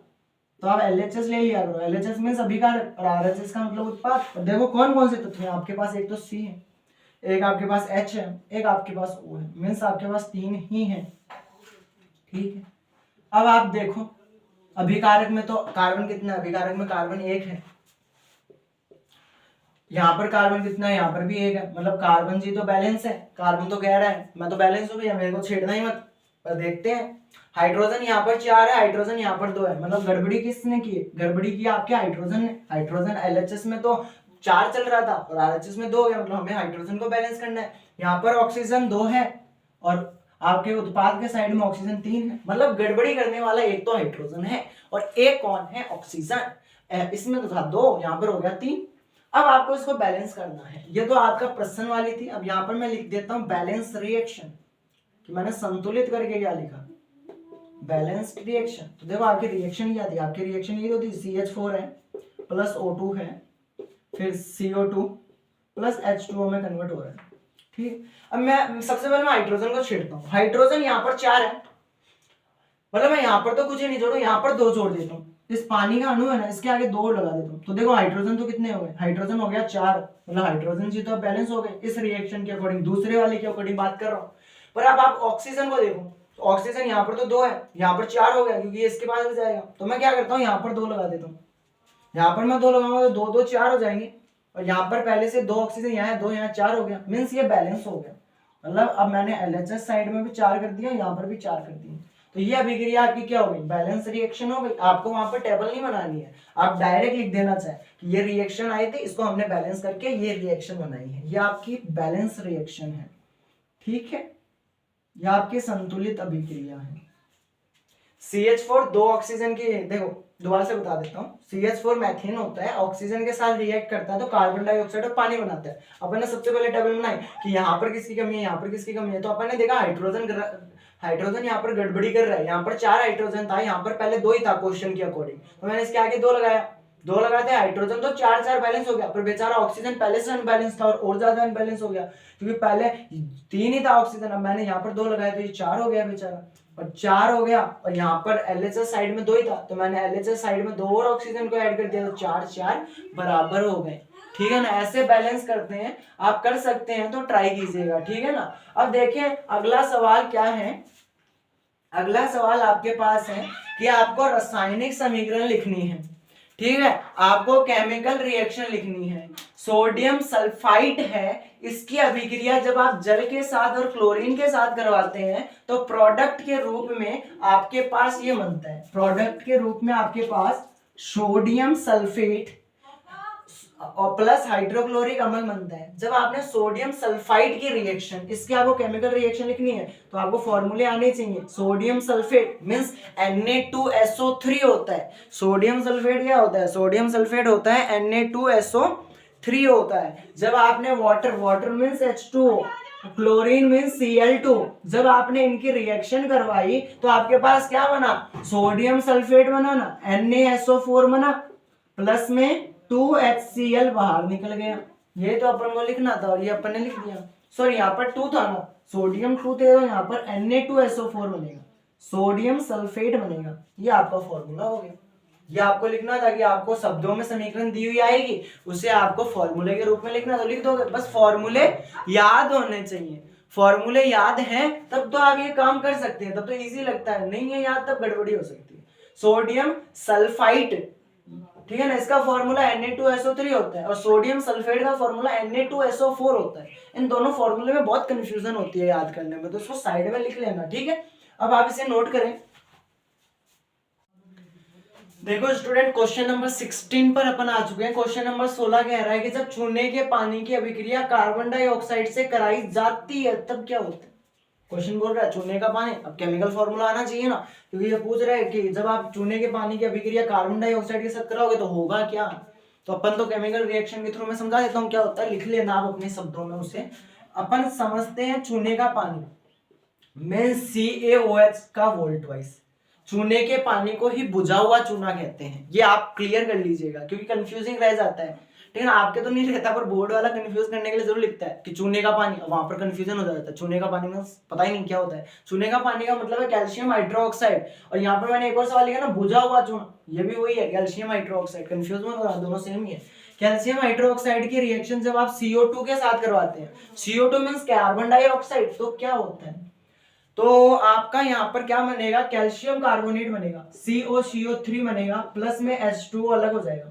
तो आप LHS ले लिया करो। LHS मीन्स अभिकारक और RHS का मतलब उत्पाद। और देखो कौन कौन से तत्व हैं आपके पास, एक तो C है, एक आपके पास H है, एक आपके पास O है, मीन्स आपके पास 3 ही है। ठीक है, अब आप देखो अभिकारक में तो कार्बन कितना है, अभिकारक में कार्बन 1 है, यहाँ पर कार्बन कितना है, यहाँ पर भी 1 है, मतलब कार्बन जी तो बैलेंस है, कार्बन तो कह रहा है मैं तो बैलेंस हूँ भैया, मेरे को छेड़ना ही मत। पर देखते हैं, हाइड्रोजन यहाँ पर 4 है, हाइड्रोजन यहाँ पर 2 है, मतलब गड़बड़ी किसने की है, गड़बड़ी की आपके हाइड्रोजन ने। हाइड्रोजन LHS में तो 4 चल रहा था और RHS में 2 हो गया, मतलब हमें हाइड्रोजन को बैलेंस करना है। यहाँ पर ऑक्सीजन 2 है और आपके उत्पाद के साइड में ऑक्सीजन 3 है, मतलब गड़बड़ी करने वाला एक तो हाइड्रोजन है और एक कौन है, ऑक्सीजन। इसमें तो था 2, यहाँ पर हो गया 3। अब आपको इसको बैलेंस करना है, ये तो आपका प्रश्न वाली थी। अब यहाँ पर मैं लिख देता हूं बैलेंस रिएक्शन, कि मैंने संतुलित करके क्या लिखा, बैलेंस्ड रिएक्शन। तो देखो आपकी रिएक्शन क्या थी, आपकी रिएक्शन ये तो थी, CH4 है प्लस O2 है, फिर CO2 प्लस H2O में कन्वर्ट हो रहा है। ठीक, अब मैं सबसे पहले मैं हाइड्रोजन को छेड़ता हूँ। हाइड्रोजन यहाँ पर 4 है, मतलब मैं यहाँ पर तो कुछ नहीं जोड़ू, यहाँ पर 2 जोड़ देता हूँ। इस पानी का अणु है ना, इसके आगे 2 लगा देता हूँ, तो देखो हाइड्रोजन तो कितने हो गए, हाइड्रोजन हो गया 4, मतलब हाइड्रोजन जी तो अब बैलेंस हो गए इस रिएक्शन के अकॉर्डिंग, दूसरे वाले के अकॉर्डिंग बात कर रहा हूँ। पर अब आप ऑक्सीजन को देखो, ऑक्सीजन यहाँ पर तो 2 है, यहाँ पर 4 हो गया क्योंकि इसके पास भी जाएगा, तो मैं क्या करता हूँ, यहाँ पर 2 लगा देता हूँ। यहाँ पर मैं 2 लगाऊंगा तो 2 2 4 हो जाएंगे, और यहाँ पर पहले से 2 ऑक्सीजन यहाँ है, 2 यहाँ 4 हो गया, मीन्स ये बैलेंस हो गया। मतलब अब मैंने LHS साइड में भी 4 कर दिया, यहाँ पर भी 4 कर दिया, तो ये अभिक्रिया आपकी क्या हो गई, बैलेंस रिएक्शन हो गई। आपको वहां पर टेबल नहीं बनानी है, आप डायरेक्ट लिख देना चाहे कि ये रिएक्शन आई थी, इसको हमने बैलेंस करके ये रिएक्शन बनाई है, ये आपकी बैलेंस रिएक्शन है। ठीक है, ये आपकी संतुलित अभिक्रिया है। CH4 2 ऑक्सीजन की, देखो दोबारा से बता देता हूँ, CH4 मैथेन होता है, ऑक्सीजन के साथ रिएक्ट करता है तो कार्बन डाइऑक्साइड और पानी बनाता है। अपन ने सबसे पहले टेबल बनाई कि यहाँ पर किसकी कमी है, यहाँ पर किसकी कमी है, तो अपन ने देखा हाइड्रोजन यहाँ पर गड़बड़ी कर रहा है, यहाँ पर 4 हाइड्रोजन था, यहाँ पर पहले 2 ही था क्वेश्चन के अकॉर्डिंग, तो मैंने इसके आगे 2 लगाया, 2 लगाते हाइड्रोजन तो 4 4 बैलेंस हो गया, पर बेचारा ऑक्सीजन पहले से अनबैलेंस था और ज्यादा अनबैलेंस हो गया क्योंकि पहले 3 ही था ऑक्सीजन, अब मैंने यहाँ पर 2 लगाया तो ये 4 हो गया बेचारा, और 4 हो गया, और यहाँ पर LHS साइड में 2 ही था तो मैंने LHS साइड में 2 और ऑक्सीजन को ऐड कर दिया तो 4 4 बराबर हो गए। ठीक है ना, ऐसे बैलेंस करते हैं, आप कर सकते हैं तो ट्राई कीजिएगा। ठीक है ना, अब देखें अगला सवाल क्या है, अगला सवाल आपके पास है कि आपको रासायनिक समीकरण लिखनी है। ठीक है, आपको केमिकल रिएक्शन लिखनी है, सोडियम सल्फाइड है, इसकी अभिक्रिया जब आप जल के साथ और क्लोरीन के साथ करवाते हैं तो प्रोडक्ट के रूप में आपके पास ये बनता है, प्रोडक्ट के रूप में आपके पास सोडियम सल्फेट और प्लस हाइड्रोक्लोरिक अम्ल बनता है। जब आपने सोडियम सल्फाइड की रिएक्शन, इसकी आपको केमिकल रिएक्शन लिखनी है तो आपको फॉर्मूले आने चाहिए। सोडियम सल्फेट मींस Na2SO3 होता है। सोडियम सल्फेट क्या होता है, सोडियम सल्फेट होता है Na2SO3 होता है। जब आपने water means H2O, chlorine means Cl2, जब आपने इनकी रिएक्शन करवाई तो आपके पास क्या बना, सोडियम सल्फेट बना ना, NaSO4 बना, प्लस में 2HCl बाहर निकल गया। ये तो अपन को लिखना था और ये अपन ने लिख दिया, सॉरी यहाँ पर 2 था ना, सोडियम 2 थे तो यहाँ पर Na2SO4 बनेगा, सोडियम सल्फेट बनेगा, ये आपका फॉर्मूला हो गया। ये आपको लिखना था कि आपको शब्दों में समीकरण दी हुई आएगी, उसे आपको फॉर्मूले के रूप में लिखना, तो लिख दोगे, बस फॉर्मूले याद होने चाहिए। फॉर्मूले याद हैं तब तो आप ये काम कर सकते हैं, तब तो इजी लगता है, नहीं है याद तब गड़बड़ी हो सकती है। सोडियम सल्फाइड, ठीक है ना, इसका फॉर्मूला Na2SO3 होता है और सोडियम सल्फेट का फॉर्मूला Na2SO4 होता है। इन दोनों फॉर्मूले में बहुत कंफ्यूजन होती है याद करने में, तो इसको साइड में लिख लेना। ठीक है, अब आप इसे नोट करें, देखो स्टूडेंट, क्वेश्चन नंबर 16 पर अपन आ चुके हैं। क्वेश्चन नंबर 16 कह रहा है कि जब चूने के पानी की अभिक्रिया कार्बन डाइऑक्साइड से कराई जाती है तब क्या होता है। क्वेश्चन बोल रहा है चूने का पानी, अब केमिकल फॉर्मूला आना चाहिए ना, क्योंकि ये पूछ रहा है कि जब आप चूने के पानी की अभिक्रिया कार्बन डाइऑक्साइड के साथ कराओगे तो होगा क्या। तो अपन तो केमिकल रिएक्शन के थ्रू मैं समझा देता हूँ क्या होता है, लिख लेना आप अपने शब्दों में उसे। अपन समझते हैं चूने का पानी में CaOH का वोल्ट वाइज, चूने के पानी को ही बुझा हुआ चूना कहते हैं। ये आप क्लियर कर लीजिएगा क्योंकि कंफ्यूजिंग रह जाता है, ठीक है ना। आपके तो नहीं रहता पर बोर्ड वाला कंफ्यूज करने के लिए जरूर लिखता है कि चूने का पानी, वहां पर कंफ्यूजन हो जाता है। चूने का पानी में पता ही नहीं क्या होता है। चूने का पानी का मतलब है कैल्शियम हाइड्रोक्साइड, और यहाँ पर मैंने एक और सवाल लिखा ना बुझा हुआ चूना, ये भी वही है कैल्शियम हाइड्रोक्साइड, कंफ्यूज मत होना, दोनों सेम ही है। कैल्शियम हाइड्रोक्साइड की रिएक्शन जब आप CO2 के साथ करवाते हैं, CO2 मींस कार्बन डाइऑक्साइड, तो क्या होता है, तो आपका यहाँ पर क्या बनेगा, कैल्शियम कार्बोनेट बनेगा, CO3 बनेगा, प्लस में H2O अलग हो जाएगा,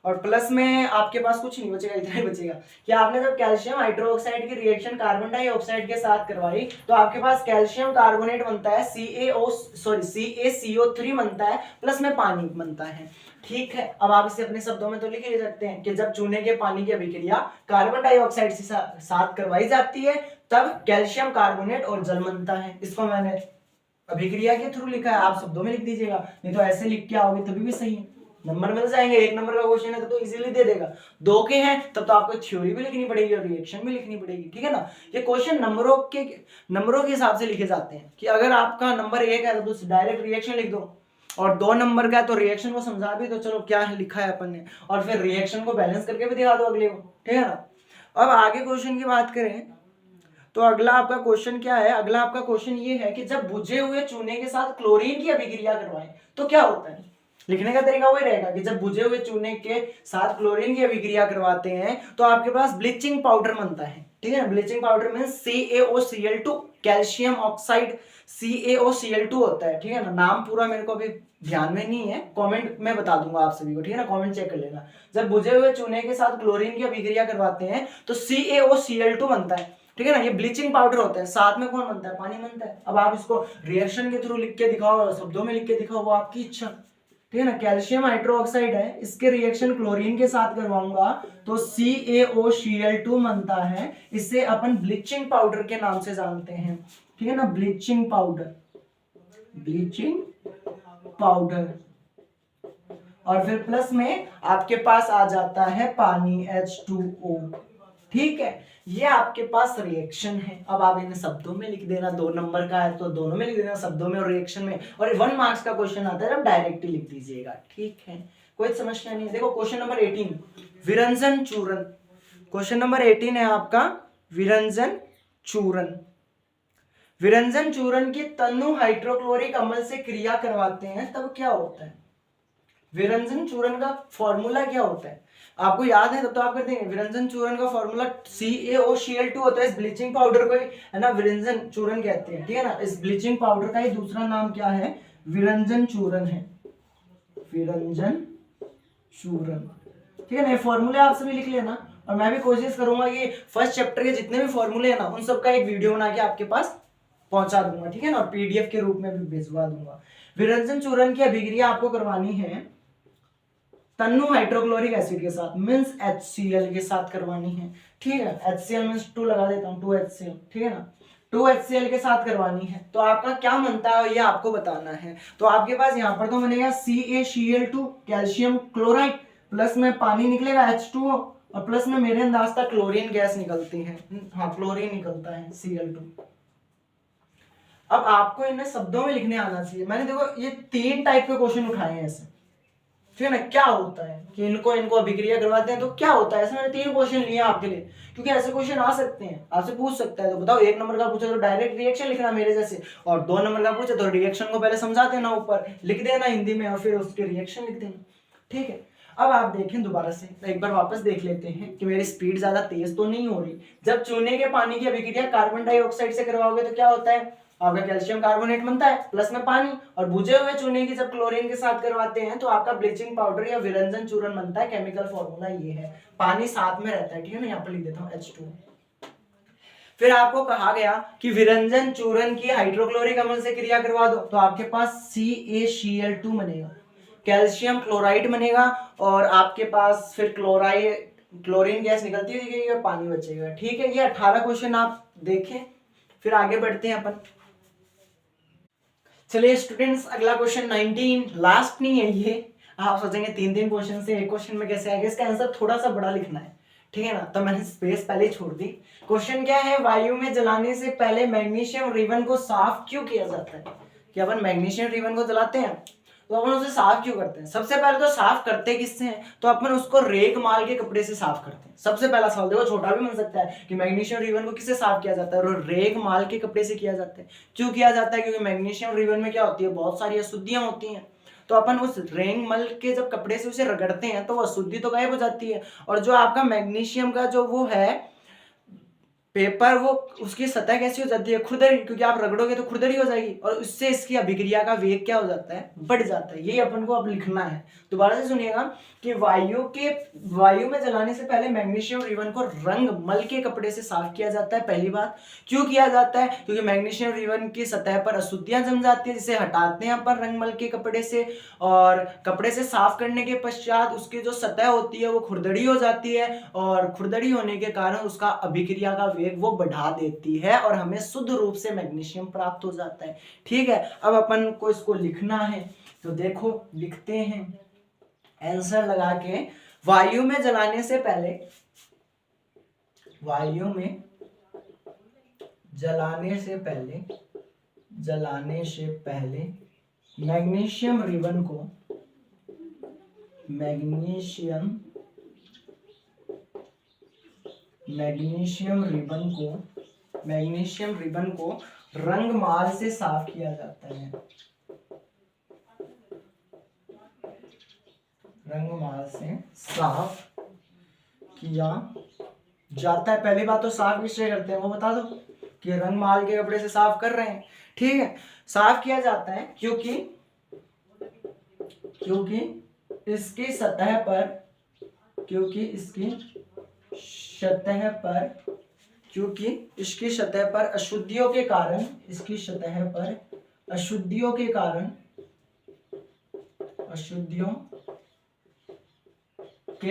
और प्लस में आपके पास कुछ नहीं बचेगा, इतना ही बचेगा कि आपने जब कैल्शियम हाइड्रोक्साइड की रिएक्शन कार्बन डाइऑक्साइड के साथ करवाई तो आपके पास कैल्शियम कार्बोनेट बनता है, CaCO3 बनता है, प्लस में पानी बनता है। ठीक है, अब आप इसे अपने शब्दों में तो लिख ही सकते हैं कि जब चूने के पानी की अभिक्रिया कार्बन डाइऑक्साइड से साथ करवाई जाती है तब कैल्शियम कार्बोनेट और जल बनता है। इसको मैंने अभिक्रिया के थ्रू लिखा है, आप शब्दों में लिख दीजिएगा, नहीं तो ऐसे लिख के आओगे तभी भी सही है, नंबर मिल जाएंगे। 1 नंबर का क्वेश्चन है तो इजीली दे देगा। 2 के हैं तब तो आपको थ्योरी भी लिखनी पड़ेगी और रिएक्शन भी लिखनी पड़ेगी, ठीक है ना। ये क्वेश्चन नंबरों के हिसाब से लिखे जाते हैं कि अगर आपका नंबर 1 है तो डायरेक्ट रिएक्शन लिख दो, और 2 नंबर का है तो रिएक्शन को समझा भी तो चलो क्या है लिखा है अपन ने, और फिर रिएक्शन को बैलेंस करके भी दिखा दो अगले को, ठीक है ना। अब आगे क्वेश्चन की बात करें तो अगला आपका क्वेश्चन क्या है, अगला आपका क्वेश्चन ये है कि जब बुझे हुए चूने के साथ क्लोरीन की अभिक्रिया करवाएं तो क्या होता है। लिखने का तरीका वही रहेगा कि जब बुझे हुए चूने के साथ क्लोरीन की अभिक्रिया करवाते हैं तो आपके पास ब्लीचिंग पाउडर बनता है, ठीक है। Bleaching powder means CaOCl2, calcium oxide CaOCl2 होता है, ठीक है ना। नाम पूरा मेरे को अभी ध्यान में नहीं है, कमेंट में बता दूंगा आप सभी को, ठीक है ना, कमेंट चेक कर लेना। जब बुझे हुए चूने के साथ क्लोरीन की अभिक्रिया करवाते हैं तो CaOCl2 बनता है, ठीक है ना। ये ब्लीचिंग पाउडर होता है, साथ में कौन बनता है, पानी बनता है। अब आप इसको रिएक्शन के थ्रू लिख के दिखाओ, शब्दों में लिख के दिखाओ, वो आपकी इच्छा, ठीक है ना। कैल्शियम हाइड्रोक्साइड है, इसके रिएक्शन क्लोरीन के साथ करवाऊंगा तो CaOCl2 बनता है। इसे अपन ब्लीचिंग पाउडर के नाम से जानते हैं, ठीक है ना, ब्लीचिंग पाउडर, ब्लीचिंग पाउडर। और फिर प्लस में आपके पास आ जाता है पानी H2O, ठीक है। ये आपके पास रिएक्शन है। अब आप इन्हें शब्दों में लिख देना, 2 नंबर का है तो दोनों में लिख देना, शब्दों में और रिएक्शन में। और 1 मार्क्स का क्वेश्चन आता है जब डायरेक्ट ही लिख दीजिएगा, ठीक है, कोई समस्या नहीं है। देखो क्वेश्चन नंबर 18 विरंजन चूर्ण, क्वेश्चन नंबर 18 है आपका विरंजन चूर्ण। विरंजन चूर्ण की तनु हाइड्रोक्लोरिक अम्ल से क्रिया करवाते हैं तब क्या होता है। विरंजन चूर्ण का फॉर्मूला क्या होता है, आपको याद है तब तो आप कर देंगे। विरंजन चूर्ण का फॉर्मूला CaOCl2 होता है। इस ब्लीचिंग पाउडर को है ना विरंजन चूर्ण कहते हैं, ठीक है ना। इस ब्लीचिंग पाउडर का ही दूसरा नाम क्या है, विरंजन चूर्ण है, विरंजन चूर्ण, ठीक है ना। ये फॉर्मूले आप सभी लिख लेना, और मैं भी कोशिश करूंगा कि फर्स्ट चैप्टर के जितने भी फॉर्मूले हैं ना उन सबका एक वीडियो बना के आपके पास पहुंचा दूंगा, ठीक है ना, और PDF के रूप में भी भिजवा दूंगा। विरंजन चूर्ण की अभिक्रिया आपको करवानी है तन्नु हाइड्रोक्लोरिक एसिड के साथ, मींस HCl के साथ करवानी है, ठीक है। HCl मींस 2 लगा देता हूं, 2HCl, ठीक है ना, 2HCl के साथ करवानी है। तो आपका क्या बनता है ये आपको बताना है। तो आपके पास यहाँ पर तो बनेगा CaCl2 कैल्शियम क्लोराइड, प्लस में पानी निकलेगा H2O, और प्लस में मेरे अंदाज तक क्लोरीन गैस निकलती है, हाँ क्लोरीन निकलता है Cl2। अब आपको इन्हें शब्दों में लिखने आना चाहिए। मैंने देखो ये 3 टाइप के क्वेश्चन उठाए हैं ऐसे, ठीक है ना। क्या होता है कि इनको अभिक्रिया करवाते हैं तो क्या होता है, ऐसे मैंने 3 क्वेश्चन लिए आपके लिए, क्योंकि ऐसे क्वेश्चन आ सकते हैं, आपसे पूछ सकता है। तो बताओ 1 नंबर का पूछे तो डायरेक्ट रिएक्शन लिखना मेरे जैसे, और 2 नंबर का पूछे तो रिएक्शन को पहले समझा देना, ऊपर लिख देना हिंदी में, और फिर उसके रिएक्शन लिख देना, ठीक है। अब आप देखें दोबारा से, एक बार वापस देख लेते हैं कि मेरी स्पीड ज्यादा तेज तो नहीं हो रही। जब चूने के पानी की अभिक्रिया कार्बन डाइऑक्साइड से करवाओगे तो क्या होता है, आपका कैल्शियम कार्बोनेट बनता है, प्लस में पानी, और बुझे हुए चूने की जब क्लोरीन के साथ करवाते हैं तो आपका ब्लीचिंग पाउडर या विरंजन चूर्ण बनता है। केमिकल फॉर्मूला ये है, पानी साथ में रहता है, ठीक है ना, यहाँ पर लिख देता हूँ H2। फिर आपको कहा गया कि विरंजन चूर्ण की हाइड्रोक्लोरिक अम्ल से क्रिया करवा दो तो आपके पास CaCl2 बनेगा, कैल्शियम क्लोराइड बनेगा और आपके पास फिर क्लोरीन गैस निकलती रहेगी और पानी बचेगा। ठीक है, ये 18 क्वेश्चन आप देखें, फिर आगे बढ़ते हैं अपन। चलिए स्टूडेंट्स, अगला क्वेश्चन 19, लास्ट नहीं है ये। आप सोचेंगे 3-3 क्वेश्चन से एक क्वेश्चन में कैसे आएगा, इसका आंसर थोड़ा सा बड़ा लिखना है, ठीक है ना, तो मैंने स्पेस पहले ही छोड़ दी। क्वेश्चन क्या है, वायु में जलाने से पहले मैग्नीशियम रिबन को साफ क्यों किया जाता है? कि अपन मैग्नीशियम रिबन को जलाते हैं तो अपन उसे साफ क्यों करते हैं? सबसे पहले तो साफ करते किससे हैं, तो अपन उसको रेग माल के कपड़े से साफ करते हैं। सबसे पहला सवाल देखो, छोटा भी बन सकता है कि मैग्नीशियम रिबन को किससे साफ किया जाता है, और रेग माल के कपड़े से किया जाता है। क्यों किया जाता है? क्योंकि मैग्नीशियम रिबन में क्या होती है, बहुत सारी अशुद्धियां होती हैं, तो अपन उस रेंग मल के जब कपड़े से उसे रगड़ते हैं तो वो अशुद्धि तो गायब हो जाती है, और जो आपका मैग्नीशियम का जो वो है पेपर, वो उसकी सतह कैसी हो जाती है, खुरदरी, क्योंकि आप रगड़ोगे तो खुरदरी हो जाएगी, और उससे इसकी अभिक्रिया का वेग क्या हो जाता है, बढ़ जाता है। यही अपन को अब लिखना है। दोबारा से सुनिएगा कि वायु में जलाने से पहले मैग्नीशियम रिबन को रंग मल के कपड़े से साफ किया जाता है। पहली बात, क्यों किया जाता है? क्योंकि मैग्नीशियम रिबन की सतह पर अशुद्धियां जम जाती है, जिसे हटाते हैं अपन रंग मल के कपड़े से, और कपड़े से साफ करने के पश्चात उसकी जो सतह होती है वो खुरदड़ी हो जाती है, और खुरदड़ी होने के कारण उसका अभिक्रिया का वेग वो बढ़ा देती है, और हमें शुद्ध रूप से मैग्नीशियम प्राप्त हो जाता है। ठीक है, अब अपन को इसको लिखना है, तो देखो लिखते हैं आंसर लगा के। वायु में जलाने से पहले मैग्नीशियम रिबन को रंगमाल से साफ किया जाता है। रंगमाल से साफ किया जाता है। पहली बात तो साफ किससे करते हैं वो बता दो, कि रंगमाल के कपड़े से साफ कर रहे हैं। ठीक है, साफ किया जाता है क्योंकि इसकी सतह पर अशुद्धियों के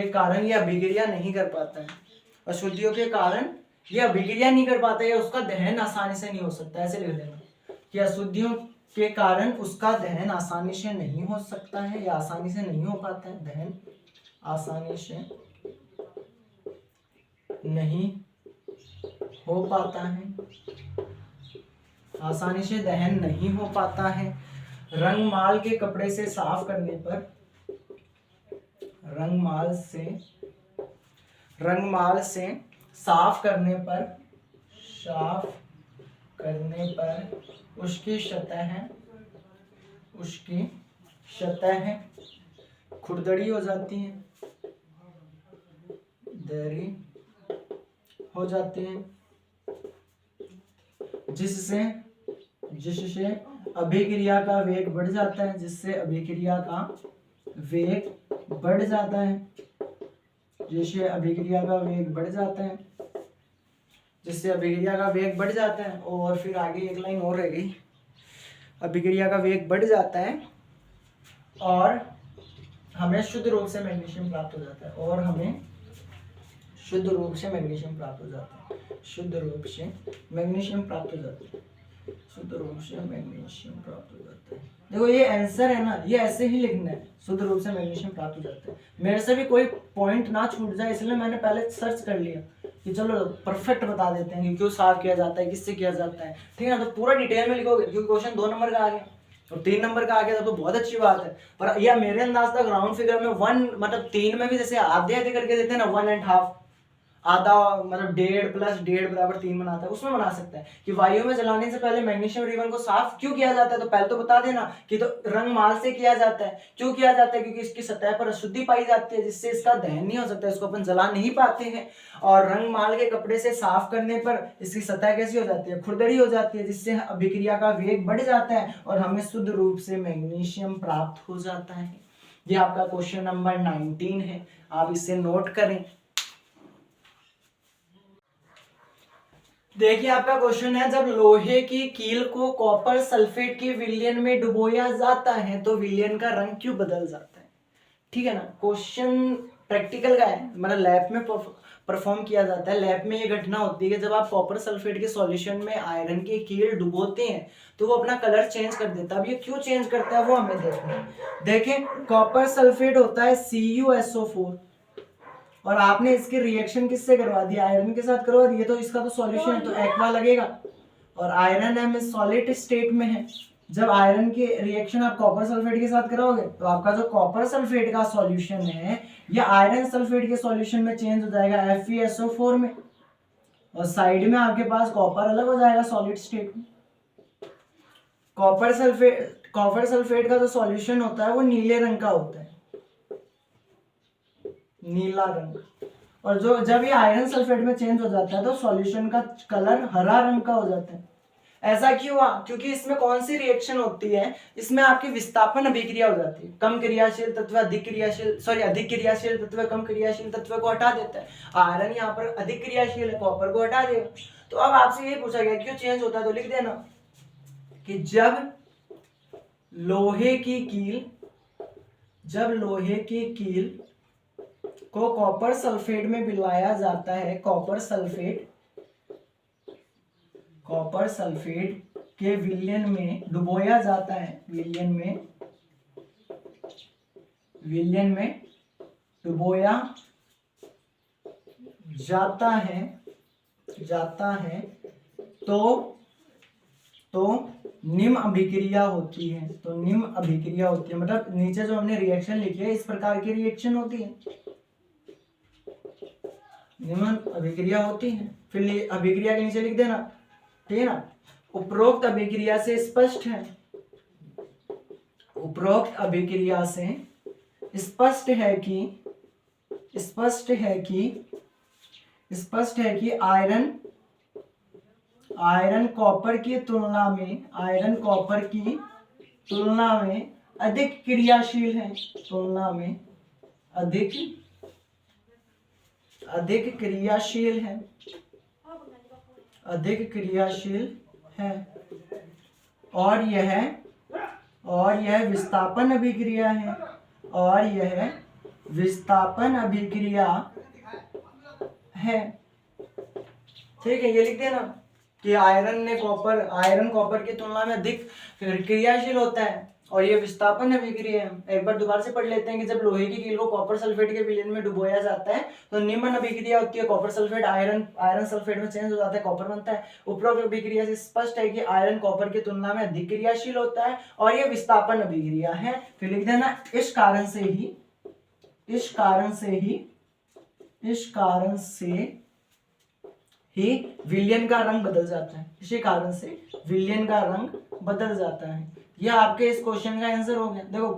कारण यह अभिक्रिया नहीं कर पाता है। अशुद्धियों के कारण यह अभिक्रिया नहीं कर पाता है, उसका दहन आसानी से नहीं हो सकता। ऐसे लिख देना कि अशुद्धियों के कारण उसका दहन आसानी से नहीं हो सकता है, या आसानी से नहीं हो पाता है। दहन आसानी से नहीं हो पाता है, आसानी से दहन नहीं हो पाता है। रंगमाल के कपड़े से साफ करने पर रंगमाल से साफ करने पर उसकी सतह खुरदरी हो जाती है, दरी हो जाती है, जिससे अभिक्रिया का वेग बढ़ जाता है, जिससे अभिक्रिया का वेग बढ़ जाता है, जिससे अभिक्रिया का वेग बढ़ जाता है। और फिर आगे एक लाइन और रह गई, अभिक्रिया का वेग बढ़ जाता है और हमें शुद्ध रूप से मैग्नीशियम प्राप्त हो जाता है, शुद्ध रूप से मैग्नीशियम प्राप्त हो जाता है। देखो ये आंसर है ना, ये ऐसे ही लिखना है, शुद्ध रूप से मैग्नीशियम प्राप्त हो जाता है। मेरे से भी कोई पॉइंट ना छूट जाए, इसलिए मैंने पहले सर्च कर लिया कि चलो परफेक्ट बता देते हैं कि क्यों साफ किया जाता है, किससे किया जाता है। ठीक है ना, तो पूरा डिटेल में लिखोगे, क्योंकि क्वेश्चन 2 नंबर का आ गया और 3 नंबर का आ गया तो बहुत अच्छी बात है। पर यह मेरे अंदाज तक राउंड फिगर में 1 मतलब 3 में भी जैसे आधे करके देते हैं ना, 1.5 आधा मतलब 1.5 + 1.5 बराबर 3 बनाता है, उसमें बना सकता है कि वायु में जलाने से पहले मैग्नीशियम रिबन को साफ क्यों किया जाता है। तो पहले तो बता देना कि तो रंगमाल से किया जाता है। क्यों किया जाता है? क्योंकि इसकी सतह पर अशुद्धि पाई जाती है, जिससे इसका दहन नहीं हो सकता, इसको अपन जला नहीं पाते हैं। और रंगमाल के कपड़े से साफ करने पर इसकी सतह कैसी हो जाती है, खुरदरी हो जाती है, जिससे अभिक्रिया का वेग बढ़ जाता है और हमें शुद्ध रूप से मैग्नीशियम प्राप्त हो जाता है। ये आपका क्वेश्चन नंबर 19 है, आप इसे नोट करें। देखिए आपका क्वेश्चन है, जब लोहे की कील को कॉपर सल्फेट के विलयन में डुबोया जाता है तो विलयन का रंग क्यों बदल जाता है। ठीक है ना। क्वेश्चन प्रैक्टिकल का है, मतलब लैब में परफॉर्म किया जाता है। लैब में ये घटना होती है कि जब आप कॉपर सल्फेट के सॉल्यूशन में आयरन की कील डुबोते हैं तो वो अपना कलर चेंज कर देता है। अब ये क्यों चेंज करता है वो हमें देखना है। देखें, कॉपर सल्फेट होता है CuSO4 और आपने इसकी रिएक्शन किससे करवा दी, आयरन के साथ करवा दी, तो इसका तो सॉल्यूशन है तो एक्वा लगेगा। और आयरन है में सॉलिड स्टेट में है। जब आयरन की रिएक्शन आप कॉपर सल्फेट के साथ कराओगे तो आपका जो कॉपर सल्फेट का सॉल्यूशन है ये आयरन सल्फेट के सॉल्यूशन में चेंज हो जाएगा FeSO4 में, और साइड में आपके पास कॉपर अलग हो जाएगा सॉलिड स्टेट में। कॉपर सल्फेट का जो सॉल्यूशन होता है वो नीले रंग का होता है, नीला रंग। और जो जब ये आयरन सल्फेट में चेंज हो जाता है तो सॉल्यूशन का कलर हरा रंग का हो जाता है। ऐसा क्यों हुआ, क्योंकि इसमें कौन सी रिएक्शन होती है, इसमें आपकी विस्थापन अभिक्रिया हो जाती है। कम क्रियाशील तत्व अधिक क्रियाशील तत्व कम क्रियाशील तत्व को हटा देता है। आयरन यहाँ पर अधिक क्रियाशील है, कॉपर को हटा देगा। तो अब आपसे ये पूछा गया क्यों चेंज होता है, तो लिख देना कि जब लोहे की कील को कॉपर सल्फेट में मिलाया जाता है, कॉपर सल्फेट के विलयन में डुबोया जाता है, विलयन में डुबोया जाता है तो निम्न अभिक्रिया होती है। मतलब नीचे जो हमने रिएक्शन लिखी है इस प्रकार की रिएक्शन होती है, निम्न अभिक्रिया होती है। फिर अभिक्रिया के नीचे लिख देना, ठीक है ना। उपरोक्त अभिक्रिया से स्पष्ट है कि आयरन कॉपर की तुलना में अधिक क्रियाशील है और यह विस्थापन अभिक्रिया है। ठीक है, ये लिख देना कि आयरन कॉपर की तुलना में अधिक क्रियाशील होता है और ये विस्थापन अभिक्रिया है। एक बार दोबारा से पढ़ लेते हैं कि जब लोहे की कील को कॉपर सल्फेट के विलयन में डुबोया जाता है तो निम्न अभिक्रिया होती है। कॉपर सल्फेट आयरन सल्फेट में चेंज हो जाता है, कॉपर बनता है। उपरोक्त अभिक्रिया से स्पष्ट है कि आयरन कॉपर की तुलना में अधिक क्रियाशील होता है और यह विस्थापन अभिक्रिया है। फिर लिख देना इस कारण से ही विलयन का रंग बदल जाता है। इसी कारण से विलयन का रंग बदल जाता है। यह आपके इस क्वेश्चन का आंसर हो गया। देखो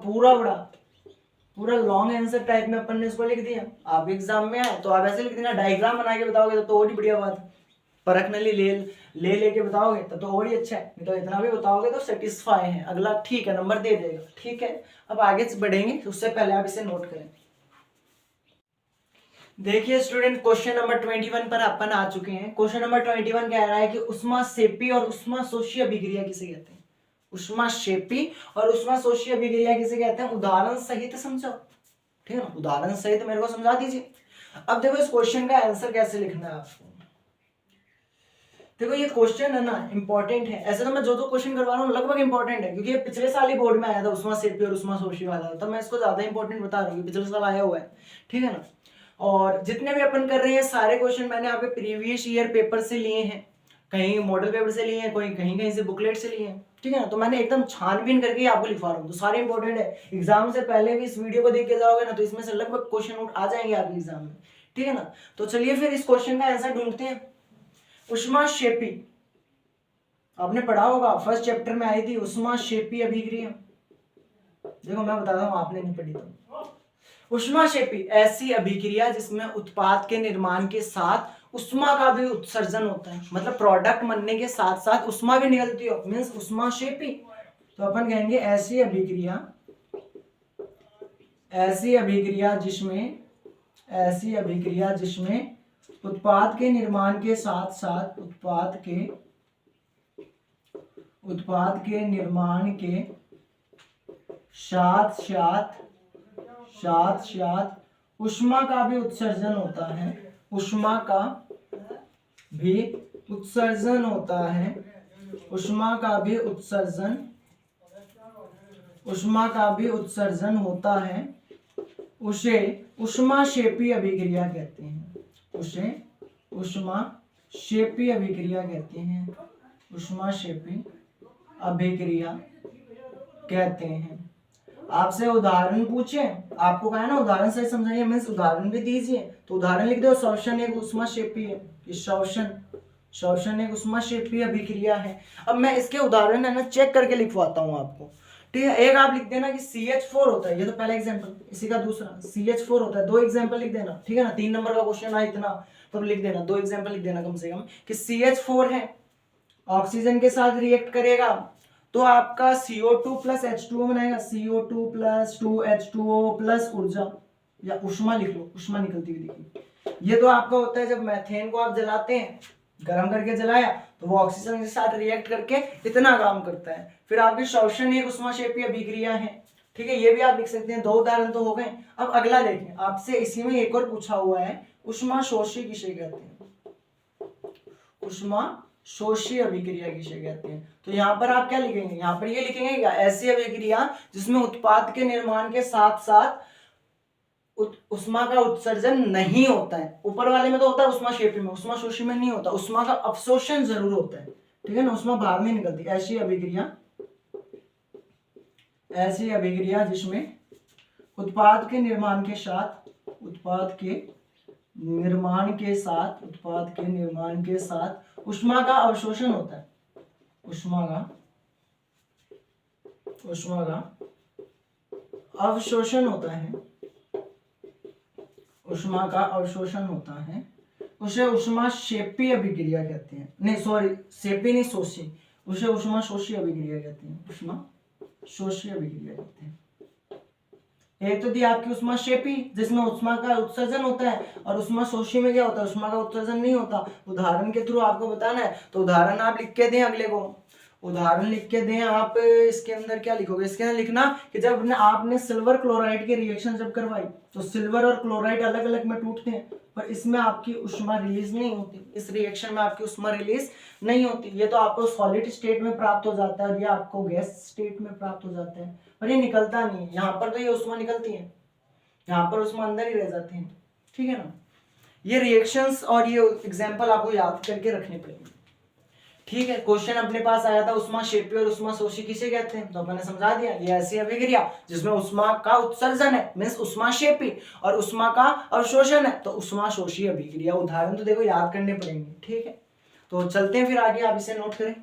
पूरा लॉन्ग आंसर टाइप में अपन ने इसको लिख दिया। आप एग्जाम में आए तो आप ऐसे लिख देना, डायग्राम बना के बताओगे तो और ही बढ़िया बात है। परखनली लेके बताओगे तो और ही अच्छा है, नहीं तो इतना भी बताओगे तो सेटिस्फाई है अगला, ठीक है, नंबर दे देगा। ठीक है, अब आगे बढ़ेंगे, उससे पहले आप इसे नोट करें। देखिए स्टूडेंट, क्वेश्चन नंबर 21 पर अपन आ चुके हैं। क्वेश्चन नंबर 21 कह रहा है कि उष्माक्षेपी और उष्माशोषी अभिक्रिया किसे कहते हैं। उष्माक्षेपी और उष्माशोषी अभिक्रिया किसे कहते हैं, उदाहरण सहित समझाओ। ठीक है ना, उदाहरण सहित मेरे को समझा दीजिए। अब देखो इस क्वेश्चन का आंसर कैसे लिखना है आपको। देखो ये क्वेश्चन है ना इंपॉर्टेंट है। ऐसे तो मैं जो क्वेश्चन करवा रहा हूँ लगभग इंपॉर्टेंट है, क्योंकि ये पिछले साल ही बोर्ड में आया था उष्माक्षेपी और उष्माशोषी वाला, तो मैं इसको ज्यादा इंपॉर्टेंट बता रहा हूँ, पिछले साल आया हुआ है। ठीक है ना, और जितने भी अपन कर रहे हैं सारे क्वेश्चन मैंने आपके प्रीवियस ईयर पेपर से लिए हैं, कहीं मॉडल पेपर से लिए हैं, कोई कहीं से बुकलेट से लिए हैं। ठीक है ना, तो मैंने एकदम छानबीन करके आपको लिखवा रहा हूँ, तो सारे इंपॉर्टेंट है। एग्जाम से पहले भी इस वीडियो को देख के जाओगे ना तो इसमें से लगभग क्वेश्चन नोट आ जाएंगे आपके एग्जाम में। ठीक है ना, तो चलिए फिर इस क्वेश्चन का आंसर ढूंढते हैं। उष्माक्षेपी आपने पढ़ा होगा, फर्स्ट चैप्टर में आई थी उष्माक्षेपी अभिक्रिया। देखो मैं बताता हूँ, आपने नहीं पढ़ी तो। उष्माक्षेपी ऐसी अभिक्रिया जिसमें उत्पाद के निर्माण के साथ उष्मा का भी उत्सर्जन होता है, मतलब प्रोडक्ट बनने के साथ साथ उष्मा भी निकलती हो, मींस उष्माक्षेपी। तो अपन कहेंगे ऐसी अभिक्रिया जिसमें उत्पाद के निर्माण के साथ साथ उत्पाद के निर्माण के साथ साथ साथ ऊष्मा का भी उत्सर्जन होता है, ऊष्मा का भी उत्सर्जन होता है, ऊष्मा का भी उत्सर्जन, ऊष्मा का भी उत्सर्जन होता है, उसे ऊष्माक्षेपी अभिक्रिया कहते हैं, उसे ऊष्माक्षेपी अभिक्रिया कहते हैं, ऊष्माक्षेपी अभिक्रिया कहते हैं। आपसे उदाहरण पूछे, आपको कहा है ना उदाहरण से समझाइए, मीन्स उदाहरण भी दीजिए, तो उदाहरण लिख दो। शोषण एक ऊष्माक्षेपी है, शोषण एक ऊष्माक्षेपी अभिक्रिया है। अब मैं इसके उदाहरण है ना चेक करके लिखवाता हूँ आपको, ठीक है। एक आप लिख देना कि CH4 होता है, ये तो पहला एग्जांपल, इसी का दूसरा CH4 होता है, 2 एग्जांपल लिख देना, ठीक है ना। 3 नंबर का क्वेश्चन है इतना, तो लिख देना 2 एग्जांपल लिख देना कम से कम कि CH4 है, ऑक्सीजन के साथ रिएक्ट करेगा तो आपका CO2 प्लस H2O बनाएगा, CO2 प्लस 2H2O प्लस ऊर्जा, या ऊष्मा लिख लो, ऊष्मा निकलती हुई देखिए। ये तो आपका होता है जब मैथेन को आप जलाते हैं, गर्म करके जलाया तो वो ऑक्सीजन के साथ रिएक्ट करके इतना काम करता है। फिर आपकी शोषण एक ऊष्माक्षेपी अभिक्रिया है, ठीक है, ये भी आप लिख सकते हैं। 2 उदाहरण तो हो गए। अब अगला देखें, आपसे इसी में एक और पूछा हुआ है, ऊष्माशोषी किसे कहते हैं, ऊष्माशोषी अभिक्रिया किसे कहते हैं। तो यहाँ पर आप क्या लिखेंगे, यहाँ पर ये लिखेंगे क्या, ऐसी अभिक्रिया जिसमें उत्पाद के निर्माण के साथ साथ उष्मा का उत्सर्जन नहीं होता है। ऊपर वाले में तो होता है ऊष्माक्षेपी में, ऊष्माशोषी में नहीं होता, उष्मा का अवशोषण जरूर होता है, ठीक है ना, उष्मा बाहर नहीं निकलती। ऐसी अभिक्रिया जिसमें उत्पाद के निर्माण के साथ उष्मा का अवशोषण होता है, उष्मा का अवशोषण होता है, उष्मा का अवशोषण होता है, उसे ऊष्माक्षेपी अभिक्रिया कहते हैं। नहीं सॉरी, शेपी नहीं, शोषी, उसे ऊष्माशोषी अभिक्रिया कहते हैं, ऊष्माशोषी अभिक्रिया कहते हैं। एक तो दी आपकी ऊष्माक्षेपी जिसमें उष्मा का उत्सर्जन होता है, और ऊष्माशोषी में क्या होता है, उष्मा का उत्सर्जन नहीं होता। उदाहरण के थ्रू आपको बताना है, तो उदाहरण आप लिख के दें, अगले को उदाहरण लिख के दें आप। इसके अंदर क्या लिखोगे, इसके अंदर लिखना कि जब आपने सिल्वर क्लोराइड की रिएक्शन जब करवाई तो सिल्वर और क्लोराइड अलग अलग में टूटते हैं, पर इसमें आपकी उष्मा रिलीज नहीं होती, इस रिएक्शन में आपकी उष्मा रिलीज नहीं होती। ये तो आपको सॉलिड स्टेट में प्राप्त हो जाता है और ये आपको गैस स्टेट में प्राप्त हो जाता है, पर ये निकलता नहीं है। यहाँ पर तो ये उष्मा निकलती है, यहाँ पर उष्मा अंदर ही रह जाती है, ठीक है ना। ये रिएक्शंस और ये एग्जाम्पल आपको याद करके रखने पड़ेंगे, ठीक है। क्वेश्चन अपने पास आया था ऊष्माक्षेपी और ऊष्माशोषी किसे कहते हैं, तो अपन ने समझा दिया। ये ऐसी अभिक्रिया जिसमें उष्मा का उत्सर्जन है, मींस ऊष्माक्षेपी, और उष्मा का अवशोषण है, तो ऊष्माशोषी अभिक्रिया। उदाहरण तो देखो याद करने पड़ेंगे, ठीक है। तो चलते हैं फिर आगे, आप इसे नोट करें।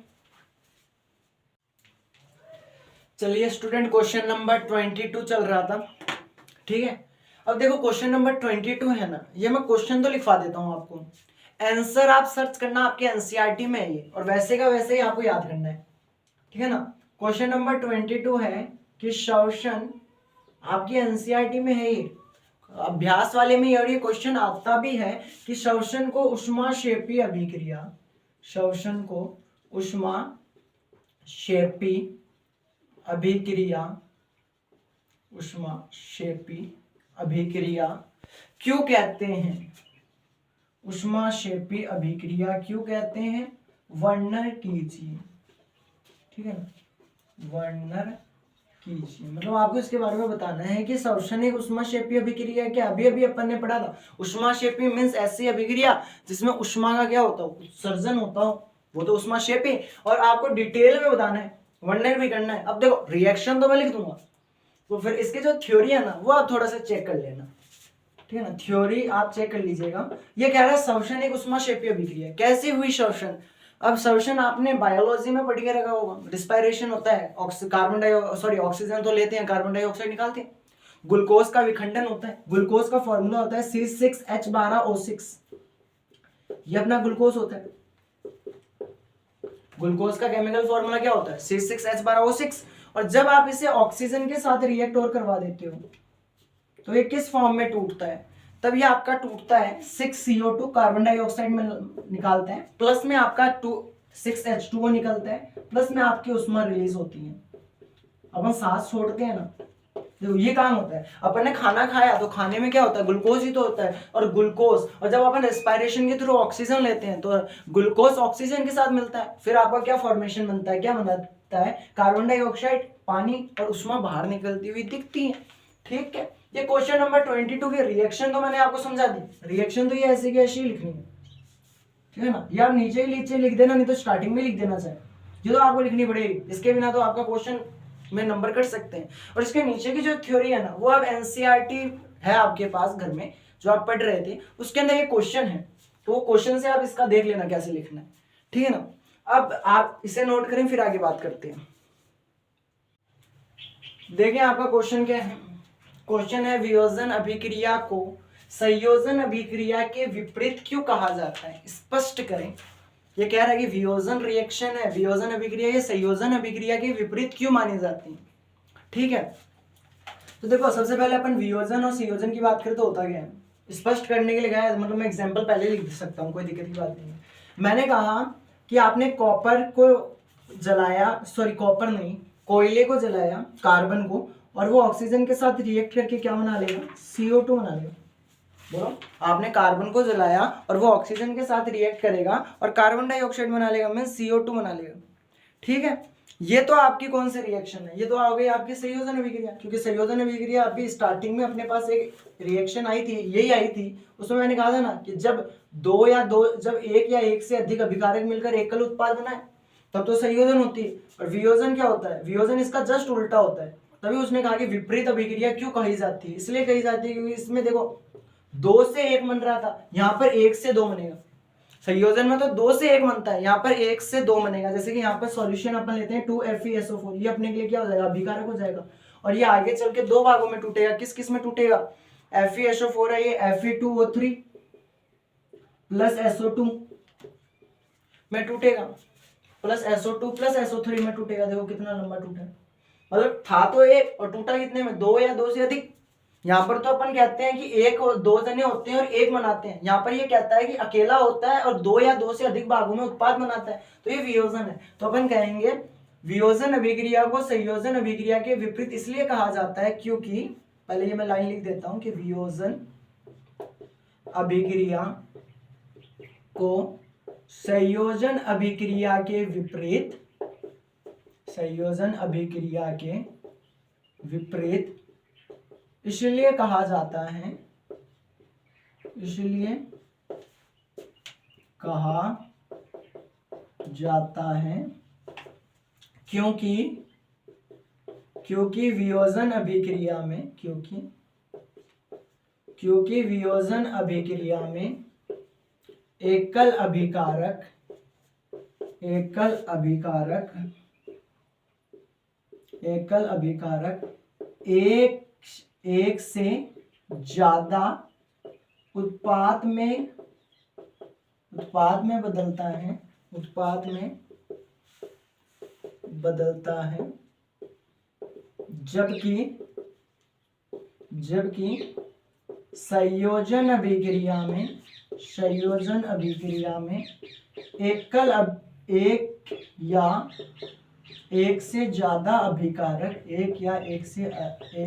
चलिए स्टूडेंट, क्वेश्चन नंबर 22 चल रहा था, ठीक है। अब देखो क्वेश्चन नंबर 22 है ना, ये मैं क्वेश्चन तो लिखवा देता हूं आपको, आंसर आप सर्च करना, आपके एनसीईआरटी में है ये, और वैसे का वैसे ही आपको याद करना है, ठीक है ना। क्वेश्चन नंबर 22 है कि शोषण, आपकी एनसीईआरटी में है ये, अभ्यास वाले में ये क्वेश्चन आता भी है कि शोषण को ऊष्माक्षेपी अभिक्रिया, शोषण को ऊष्माक्षेपी अभिक्रिया, ऊष्माक्षेपी अभिक्रिया क्यों कहते हैं, ऊष्माक्षेपी अभिक्रिया क्यों कहते हैं, वर्णन कीजिए, ठीक है ना, वर्णन कीजिए। मतलब आपको इसके बारे में बताना है कि शोषण एक ऊष्माक्षेपी अभिक्रिया क्या, अभी अभी अपन ने पढ़ा था। ऊष्माक्षेपी मींस ऐसी अभिक्रिया जिसमें उष्मा का क्या होता हो, उत्सर्जन होता हो, वो तो ऊष्माक्षेपी। और आपको डिटेल में बताना है, वर्णन भी करना है। अब देखो रिएक्शन तो मैं लिख दूंगा, तो फिर इसकी जो थ्योरी है ना वो आप थोड़ा सा चेक कर लेना, ठीक है ना। थ्योरी आप चेक कर लीजिएगा। ये कह रहा है शोषण एक ऊष्माक्षेपी अभिक्रिया, कैसे हुई शोषण। अब शोषण आपने बायोलॉजी में पढ़ के रखा होगा, रिस्पायरेशन होता है, ऑक्सीजन तो लेते हैं, कार्बन डाइऑक्साइड निकालते हैं। ग्लूकोज का विखंडन होता है, ग्लूकोज का फॉर्मूला होता है C6H12O6, ये अपना ग्लूकोज होता है। ग्लूकोज का केमिकल फॉर्मूला क्या होता है, C6H12O6। और जब आप इसे ऑक्सीजन के साथ रिएक्ट और करवा देते हो तो ये किस फॉर्म में टूटता है, तब ये आपका टूटता है 6CO2 कार्बन डाइऑक्साइड में निकालते हैं, प्लस में आपका 6H2O निकलता है, प्लस में आपकी उष्मा रिलीज होती है। अब हम सांस छोड़ते हैं ना, देखो ये काम होता है, अपन ने खाना खाया तो खाने में क्या होता है, ग्लूकोज ही तो होता है, और ग्लूकोज, और जब अपन रेस्पिरेशन के थ्रू ऑक्सीजन लेते हैं तो ग्लूकोज ऑक्सीजन के साथ मिलता है, फिर आपका क्या फॉर्मेशन बनता है, क्या बनता है, कार्बन डाइऑक्साइड, पानी और उष्मा बाहर निकलती हुई दिखती है। ठीक है, ये क्वेश्चन नंबर 22 की रिएक्शन तो मैंने आपको समझा दी, रिएक्शन तो ये ऐसे की ऐसी लिखनी है, ठीक है ना, ये आप नीचे लिख देना, नहीं तो स्टार्टिंग में लिख देना चाहिए, ये तो आपको लिखनी पड़ेगी, इसके बिना तो आपका क्वेश्चन में नंबर कट सकते हैं। और इसके नीचे की जो थ्योरी है ना, वो अब एनसीईआरटी है आपके पास घर में जो आप पढ़ रहे थे, उसके अंदर ये क्वेश्चन है, तो वो क्वेश्चन से आप इसका देख लेना कैसे लिखना है, ठीक है ना। अब आप इसे नोट करें, फिर आगे बात करते हैं। देखिए आपका क्वेश्चन क्या है, क्वेश्चन है वियोजन अभिक्रिया को संयोजन अभिक्रिया के विपरीत क्यों कहा जाता है, स्पष्ट करें। ये कह रहा है कि वियोजन रिएक्शन है, वियोजन अभिक्रिया ये संयोजन अभिक्रिया के विपरीत क्यों मानी जाती है। ठीक है, तो देखो सबसे पहले अपन वियोजन और संयोजन की बात करें तो होता क्या है, स्पष्ट करने के लिए गया, मतलब मैं एग्जांपल पहले लिख सकता हूँ, कोई दिक्कत की बात नहीं है। मैंने कहा कि आपने कॉपर को जलाया, सॉरी कॉपर नहीं, कोयले को जलाया, कार्बन को, और वो ऑक्सीजन के साथ रिएक्ट करके क्या बना लेगा, CO2 बना लेगा। बोलो, आपने कार्बन को जलाया और वो ऑक्सीजन के साथ रिएक्ट करेगा और कार्बन डाइऑक्साइड बना लेगा, मींस CO2 बना लेगा। ठीक है, ये तो आपकी कौन सी रिएक्शन है, ये तो आ गई आपकी संयोजन अभिक्रिया, क्योंकि संयोजन अभिक्रिया अभी स्टार्टिंग में अपने पास एक रिएक्शन आई थी, यही आई थी, उसमें मैंने कहा था ना कि जब जब एक या एक से अधिक अभिकारक मिलकर एकल उत्पाद बनाए तब तो संयोजन होती है। और वियोजन क्या होता है, वियोजन इसका जस्ट उल्टा होता है। तभी उसने कहा कि विपरीत अभिक्रिया क्यों कही जाती है, इसलिए कही जाती है क्योंकि इसमें देखो 2 से 1 बन रहा था, यहाँ पर 1 से 2 बनेगा। संयोजन में तो 2 से 1 बनता है, यहाँ पर 1 से 2 बनेगा। जैसे कि यहाँ पर सॉल्यूशन अपन लेते हैं 2FeSO4, ये अपने के लिए क्या हो जाएगा, अभिकारक हो जाएगा, और ये आगे चल के 2 भागों में टूटेगा। किस किस में टूटेगा, FeSO4 है, ये Fe2O3 प्लस SO2 में टूटेगा, प्लस SO2 प्लस SO3 में टूटेगा। देखो कितना लंबा टूटा है, मतलब था तो 1 और टूटा कितने में, 2 या 2 से अधिक। यहाँ पर तो अपन कहते हैं कि 1 और 2 जने होते हैं और 1 बनाते हैं, यहाँ पर ये कहता है कि अकेला होता है और 2 या 2 से अधिक भागों में उत्पाद बनाता है, तो ये वियोजन है। तो अपन कहेंगे वियोजन अभिक्रिया को संयोजन अभिक्रिया के विपरीत इसलिए कहा जाता है क्योंकि, पहले ये मैं लाइन लिख देता हूं कि वियोजन अभिक्रिया को संयोजन अभिक्रिया के विपरीत, संयोजन अभिक्रिया के विपरीत इसलिए कहा जाता है, इसलिए कहा जाता है क्योंकि वियोजन अभिक्रिया में, क्योंकि वियोजन अभिक्रिया में एकल अभिकारक एक से ज्यादा उत्पाद में बदलता है, जबकि संयोजन अभिक्रिया में एक या एक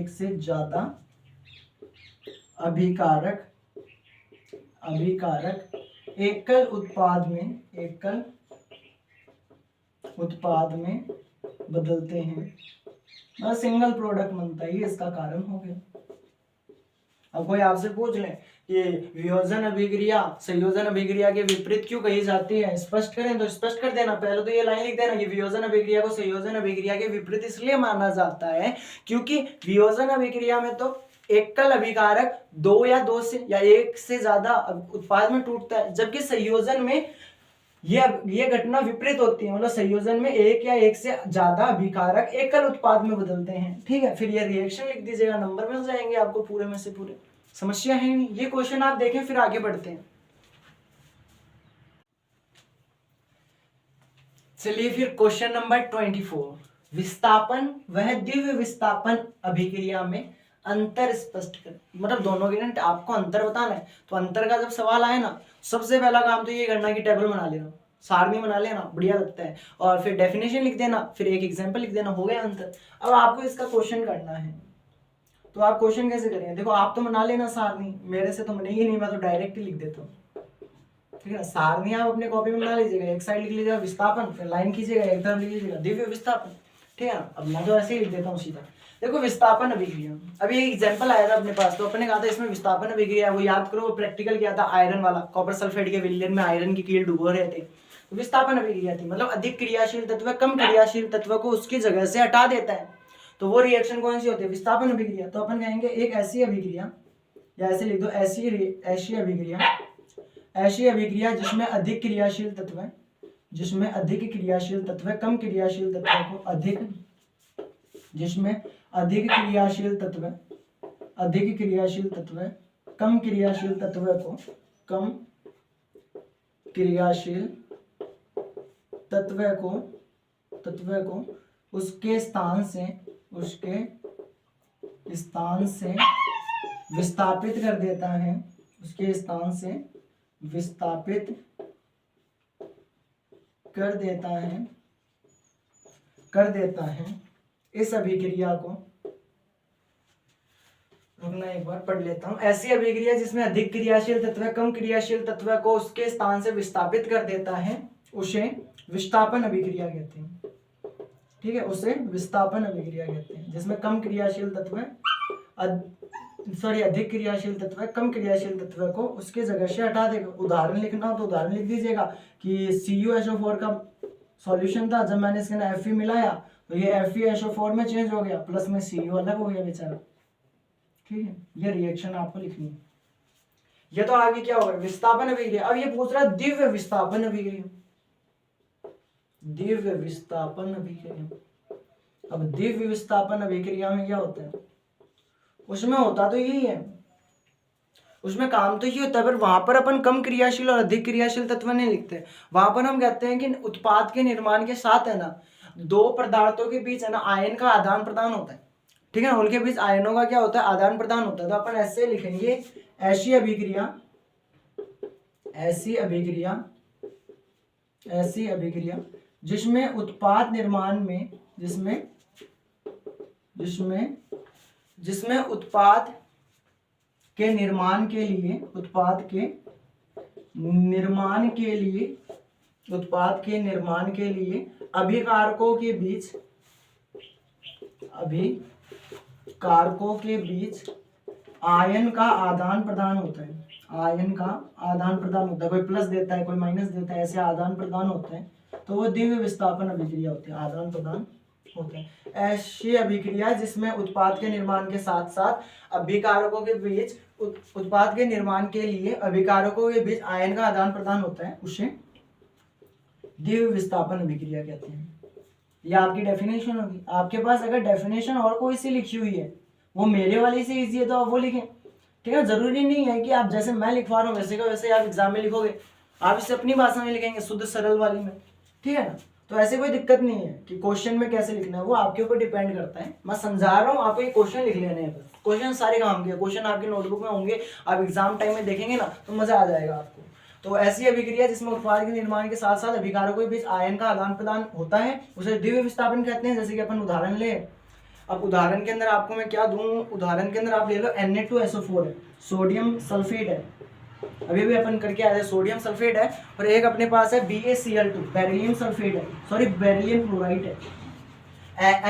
से ज्यादा अभिकारक, एकल उत्पाद में बदलते हैं, सिंगल प्रोडक्ट बनता है, ये इसका कारण हो गया। अब कोई आपसे पूछ ले कि वियोजन अभिक्रिया संयोजन अभिक्रिया के विपरीत क्यों कही जाती है, स्पष्ट करें, तो स्पष्ट कर देना। पहले तो ये लाइन लिख देना कि वियोजन अभिक्रिया को संयोजन अभिक्रिया के विपरीत इसलिए माना जाता है क्योंकि वियोजन अभिक्रिया में तो एकल अभिकारक 2 या 2 से या 1 से ज्यादा उत्पाद में टूटता है, जबकि संयोजन में ये घटना विपरीत होती है, मतलब संयोजन में 1 या 1 से ज्यादा अभिकारक एकल उत्पाद में बदलते हैं। ठीक है, फिर ये रिएक्शन लिख दीजिएगा, नंबर मिल जाएंगे आपको पूरे में से पूरे। समस्या है नहीं, ये क्वेश्चन आप देखें फिर आगे बढ़ते हैं। चलिए फिर क्वेश्चन नंबर 24, विस्थापन वह द्वितीय विस्थापन अभिक्रिया में अंतर स्पष्ट कर, मतलब दोनों के आपको अंतर बताना है। तो अंतर का जब सवाल आए ना, सबसे पहला काम तो ये करना कि टेबल बना लेना, सारणी बना लेना, बढ़िया लगता है, और फिर डेफिनेशन लिख देना, फिर एक एग्जांपल लिख देना, हो गया अंतर। अब आपको इसका क्वेश्चन करना है तो आप क्वेश्चन कैसे करेंगे? देखो आप तो बना लेना सारणी, मेरे से तो बनेगी नहीं, मैं तो डायरेक्ट ही लिख देता हूँ, ठीक है ना। सारणी आप अपने कॉपी में बना लीजिएगा, एक साइड लिख लीजिएगा विस्थापन, फिर लाइन खींचिएगा, एक तरफ लिख लीजिएगा दिव्य विस्थापन, ठीक है ना। अब मैं तो ऐसे ही लिख देता हूँ सीधा। देखो विस्थापन अभिक्रिया, अभी एक एग्जांपल आया था अपने पास, तो अपने कहा था इसमें विस्थापन अभिक्रिया, वो याद करो, वो प्रैक्टिकल किया था आयरन वाला, कॉपर सल्फेट के विलयन में आयरन की कील डुबो रहे थे, तो विस्थापन अभिक्रिया थी, मतलब अधिक क्रियाशील तत्व कम क्रियाशील तत्व को उसकी जगह से हटा देता है, तो वो रिएक्शन कौन सी होती है? विस्थापन अभिक्रिया। तो अपन कहेंगे एक ऐसी अभिक्रिया, या ऐसे लिख दो, ऐसी अभिक्रिया जिसमें अधिक क्रियाशील तत्व है, जिसमें अधिक क्रियाशील तत्व है, कम क्रियाशील तत्व को अधिक, जिसमें अधिक क्रियाशील तत्व है, अधिक क्रियाशील तत्व है, कम क्रियाशील तत्व को, कम क्रियाशील तत्व को उसके स्थान से विस्थापित कर देता है, उसके स्थान से विस्थापित कर देता है इस अभिक्रिया को, रुकना एक बार पढ़ लेता हूं। ऐसी अभिक्रिया जिसमें अधिक क्रियाशील तत्व कम क्रियाशील तत्व को उसके स्थान से विस्थापित कर देता है, उसे विस्थापन अभिक्रिया कहते हैं, ठीक है, उसे विस्थापन अभिक्रिया कहते हैं। जिसमें कम क्रियाशील तत्व अधिक क्रियाशील तत्व कम क्रियाशील तत्व को उसके जगह से हटा देगा। उदाहरण लिखना हो तो उदाहरण लिख दीजिएगा कि CuSO4 का सॉल्यूशन था, जब मैंने इसके अंदर Fe मिलाया तो ये FeSO4 में चेंज हो गया, प्लस में Cu अलग हो गया बेचारा, ठीक है। ये रिएक्शन आपको लिखनी है। ये तो आगे क्या होगा? विस्थापन अभिक्रिया। अब ये पूछ रहा है दिव्य विस्थापन अभिक्रिया, दिव्य विस्थापन अभिक्रिया। अब दिव्य विस्थापन अभिक्रिया में क्या होता है? उसमें होता तो यही है, उसमें काम तो ये होता है, पर वहां पर अपन कम क्रियाशील और अधिक क्रियाशील तत्व नहीं लिखते। वहां पर हम कहते हैं कि उत्पाद के निर्माण के साथ है ना, दो पदार्थों के बीच है ना आयन का आदान प्रदान होता है, ठीक है ना, उनके बीच आयनों का क्या होता है? आदान प्रदान होता है। तो अपन ऐसे लिखेंगे ऐसी अभिक्रिया जिसमें उत्पाद निर्माण में, जिसमें उत्पाद के निर्माण के लिए अभिकारकों के बीच आयन का आदान प्रदान होता है, कोई प्लस देता है कोई माइनस देता है, ऐसे आदान प्रदान होते हैं, तो वो दिव्य विस्थापन अभिक्रिया होती है, आदान प्रदान होते हैं। ऐसी अभिक्रिया जिसमें उत्पाद के निर्माण के साथ साथ अभिकारकों के बीच, उत्पाद के निर्माण के लिए अभिकारकों के बीच आयन का आदान प्रदान होता है, उसे दिव्य विस्थापन अभिक्रिया कहते हैं। यह आपकी डेफिनेशन होगी। आपके पास अगर डेफिनेशन और कोई सी लिखी हुई है, वो मेरे वाली से इजी है तो आप वो लिखें, ठीक है। जरूरी नहीं है कि आप जैसे मैं लिखवा रहा हूँ वैसे का वैसे आप एग्जाम में लिखोगे, आप इसे अपनी भाषा में लिखेंगे, शुद्ध सरल वाली में, ठीक है ना। तो ऐसे कोई दिक्कत नहीं है कि क्वेश्चन में कैसे लिखना है, वो आपके ऊपर डिपेंड करता है। मैं समझा रहा हूँ आपको, ये क्वेश्चन लिख लेने हैं, क्वेश्चन सारे काम के क्वेश्चन आपकी नोटबुक में होंगे, आप एग्जाम टाइम में देखेंगे ना तो मजा आ जाएगा आपको। तो ऐसी अभिक्रिया जिसमें उत्पाद के निर्माण के साथ साथ अभिकारकों के बीच आयन का आदान प्रदान होता है, उसे दिव्य विस्थापन कहते हैं। जैसे कि अपन उदाहरण ले, अब उदाहरण के अंदर आपको मैं क्या दूं, उदाहरण के अंदर आप ले लो Na2SO4 है, सोडियम सल्फेट है, अभी भी अपन करके आए थे, सोडियम सल्फेट है, और एक अपने पास है BaCl2 बेरिलियम सल्फेट है, सॉरी बेरिलियम क्लोराइड है।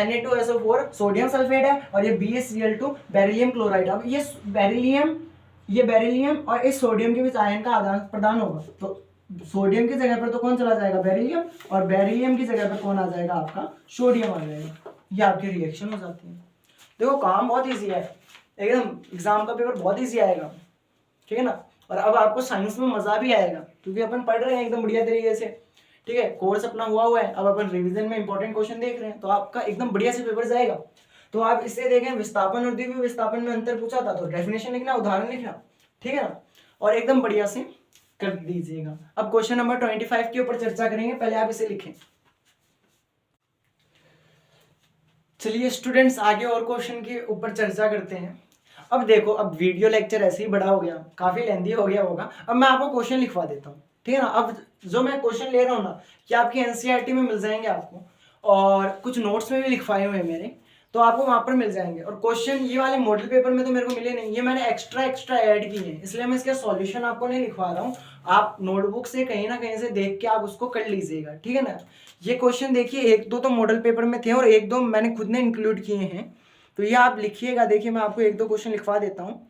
Na2SO4 सोडियम सल्फेट है और ये BaCl2 बेरिलियम क्लोराइड। अब ये बेरिलियम और इस सोडियम के बीच आयन का आदान प्रदान होगा, तो सोडियम की जगह पर तो कौन चला जाएगा? बेरिलियम, और बेरिलियम की जगह पर कौन आ जाएगा? आपका सोडियम आ जाएगा। ये आपकी रिएक्शन हो जाती है। देखो काम बहुत इजी है, एकदम एग्जाम का पेपर बहुत इजी आएगा, ठीक है ना। और अब आपको साइंस में मजा भी आएगा क्योंकि अपन पढ़ रहे हैं एकदम बढ़िया तरीके से, ठीक है। कोर्स अपना हुआ है, अब अपन रिवीजन में इंपॉर्टेंट क्वेश्चन देख रहे हैं, तो आपका एकदम बढ़िया से पेपर जाएगा। तो आप इससे देखें, विस्थापन और दिव्य विस्थापन में अंतर पूछा था तो डेफिनेशन लिखना, उदाहरण लिखना, ठीक है ना, और एकदम बढ़िया से कर दीजिएगा। अब क्वेश्चन नंबर 25 के ऊपर चर्चा करेंगे, पहले आप इसे लिखें। चलिए स्टूडेंट्स, आगे और क्वेश्चन के ऊपर चर्चा करते हैं। अब देखो, अब वीडियो लेक्चर ऐसे ही बड़ा हो गया, काफी लेंदी हो गया होगा, अब मैं आपको क्वेश्चन लिखवा देता हूँ, ठीक है ना। अब जो मैं क्वेश्चन ले रहा हूँ ना, कि आपकी NCERT में मिल जाएंगे आपको, और कुछ नोट्स में भी लिखवाए हुए हैं मेरे, तो आपको वहां पर मिल जाएंगे। और क्वेश्चन ये वाले मॉडल पेपर में तो मेरे को मिले नहीं, ये मैंने एक्स्ट्रा ऐड किए हैं, इसलिए मैं इसका सॉल्यूशन आपको नहीं लिखवा रहा हूँ। आप नोटबुक से कहीं ना कहीं से देख के आप उसको कर लीजिएगा, ठीक है ना। ये क्वेश्चन देखिए, एक दो तो मॉडल पेपर में थे और एक दो मैंने खुद ने इंक्लूड किए हैं, तो ये आप लिखिएगा। देखिए मैं आपको एक दो क्वेश्चन लिखवा देता हूँ।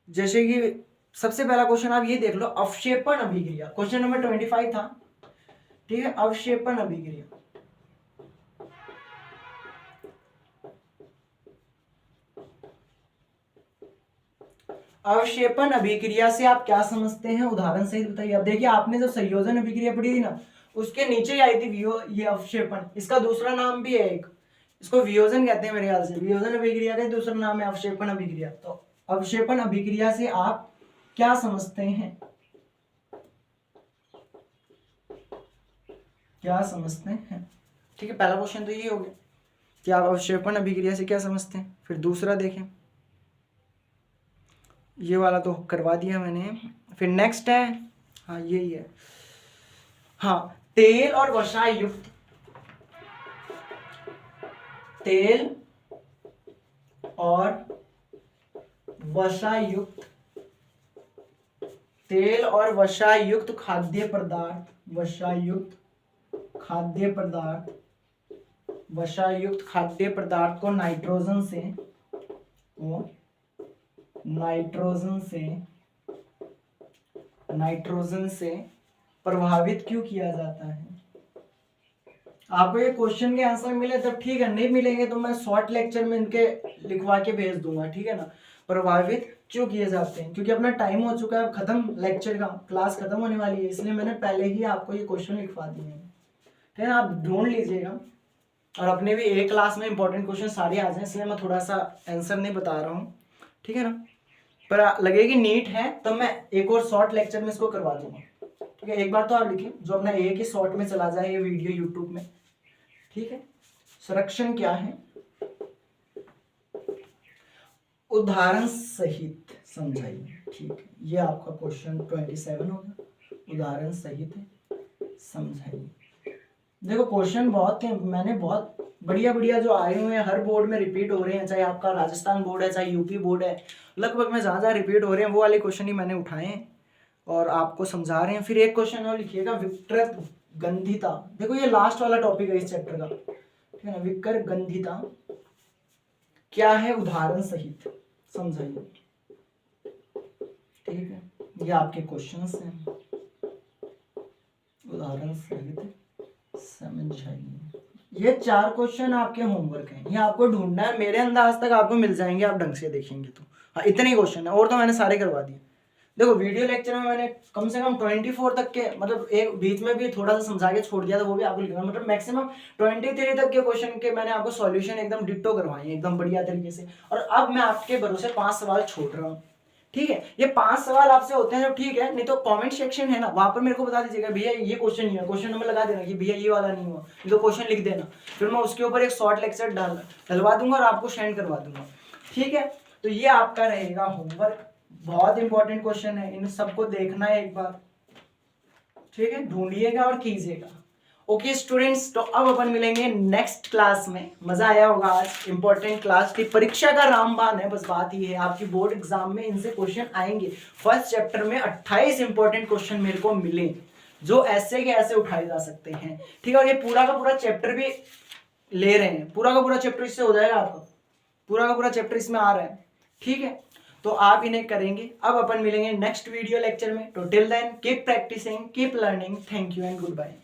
जैसे कि सबसे पहला क्वेश्चन आप ये देख लो, अवक्षेपण अभिक्रिया, क्वेश्चन नंबर 25 था, ठीक है। अवक्षेपण अभिक्रिया, अवक्षेपण अभिक्रिया से आप क्या समझते हैं, उदाहरण सहित बताइए। अब देखिए आपने जो संयोजन अभिक्रिया पढ़ी थी ना, उसके नीचे ही आई थी ये अवक्षेपण, इसका दूसरा नाम भी है एक, इसको वियोजन कहते हैं मेरे ख्याल से। वियोजन अभिक्रिया का दूसरा नाम है अवक्षेपण अभिक्रिया। तो अवक्षेपण अभिक्रिया से आप क्या समझते हैं, क्या समझते हैं, ठीक है। पहला क्वेश्चन तो ये हो गया कि आप अवक्षेपण अभिक्रिया से क्या समझते हैं। फिर दूसरा देखें, ये वाला तो करवा दिया मैंने। फिर नेक्स्ट है, हाँ यही है, हाँ, तेल और वसा युक्त, तेल और वसा युक्त, तेल और वसा युक्त खाद्य पदार्थ, वसा युक्त खाद्य पदार्थ, वसा युक्त खाद्य पदार्थ को नाइट्रोजन से, नाइट्रोजन से प्रभावित क्यों किया जाता है। आपको ये क्वेश्चन के आंसर मिले तब ठीक है, नहीं मिलेंगे तो मैं शॉर्ट लेक्चर में इनके लिखवा के भेज दूंगा, ठीक है ना। प्रभावित क्यों किए जाते हैं, क्योंकि अपना टाइम हो चुका है खत्म, लेक्चर का क्लास खत्म होने वाली है, इसलिए मैंने पहले ही आपको ये क्वेश्चन लिखवा दिए हैं, ठीक है ना। आप ढूंढ लीजिएगा। और अपने भी एक क्लास में इंपॉर्टेंट क्वेश्चन सारे आ जाए, इसलिए मैं थोड़ा सा आंसर नहीं बता रहा हूँ, ठीक है ना। पर लगेगी नीट है तो मैं एक और शॉर्ट लेक्चर में इसको करवा दूंगा, ठीक है। एक बार तो आप लिखिए, जो अपना एक ही शॉर्ट में चला जाए ये वीडियो यूट्यूब में, ठीक है। संरक्षण क्या है, उदाहरण सहित समझाइए, ठीक है। ये आपका क्वेश्चन 27 होगा, उदाहरण सहित समझाइए। देखो क्वेश्चन बहुत थे, मैंने बहुत बढ़िया जो आए हुए हैं, हर बोर्ड में रिपीट हो रहे हैं, चाहे आपका राजस्थान बोर्ड है चाहे यूपी बोर्ड है, लगभग में ज्यादा रिपीट हो रहे हैं, वो वाले क्वेश्चन ही मैंने उठाए हैं और आपको समझा रहे हैं। फिर एक क्वेश्चन और लिखिएगा, विकृत गंधिता, देखो ये लास्ट वाला टॉपिक है इस चैप्टर का, ठीक है ना। विकृत गंधिता क्या है, उदाहरण सहित समझाइए, ठीक है। ये आपके क्वेश्चंस हैं, उदाहरण सहित समझाइए। ये 4 क्वेश्चन आपके होमवर्क हैं, ये आपको ढूंढना है, मेरे अंदाज तक आपको मिल जाएंगे, आप ढंग से देखेंगे तो। हाँ इतने ही क्वेश्चन है, और तो मैंने सारे करवा दिए। देखो वीडियो लेक्चर में मैंने कम से कम 24 तक के, मतलब एक बीच में भी थोड़ा सा समझा के छोड़ दिया था, वो भी आपको लिखना, मतलब मैक्सिमम 23 तक के क्वेश्चन के मैंने आपको सॉल्यूशन एकदम डिट्टो करवाए एकदम बढ़िया तरीके से। और अब मैं आपके भरोसे 5 सवाल छोड़ रहा हूँ, ठीक है। ये 5 सवाल आपसे होते हैं तो ठीक है, नहीं तो कमेंट सेक्शन है ना, वहां पर मेरे को बता दीजिएगा भैया ये क्वेश्चन नहीं है, क्वेश्चन नंबर लगा देना कि भैया ये वाला नहीं हुआ, नहीं तो क्वेश्चन लिख देना, फिर मैं उसके ऊपर एक शॉर्ट लेक्चर डलवा दूंगा और आपको सेंड करवा दूंगा, ठीक है। तो ये आपका रहेगा होमवर्क, बहुत इंपॉर्टेंट क्वेश्चन है, इन सबको देखना है एक बार, ठीक है, ढूंढिएगा और कीजिएगा। ओके स्टूडेंट्स, तो अब अपन मिलेंगे नेक्स्ट क्लास में। मजा आया होगा आज, इंपॉर्टेंट क्लास थी, परीक्षा का रामबाण है, बस बात ही है, आपकी बोर्ड एग्जाम में इनसे क्वेश्चन आएंगे। फर्स्ट चैप्टर में 28 इंपॉर्टेंट क्वेश्चन मेरे को मिले, जो ऐसे के ऐसे उठाए जा सकते हैं, ठीक है। और ये पूरा का पूरा चैप्टर भी ले रहे हैं, पूरा का पूरा चैप्टर इससे हो जाएगा आपका, पूरा का पूरा चैप्टर इसमें आ रहा है, ठीक है। तो आप इन्हें करेंगे। अब अपन मिलेंगे नेक्स्ट वीडियो लेक्चर में। तो till then keep practising, keep learning, thank you and good bye.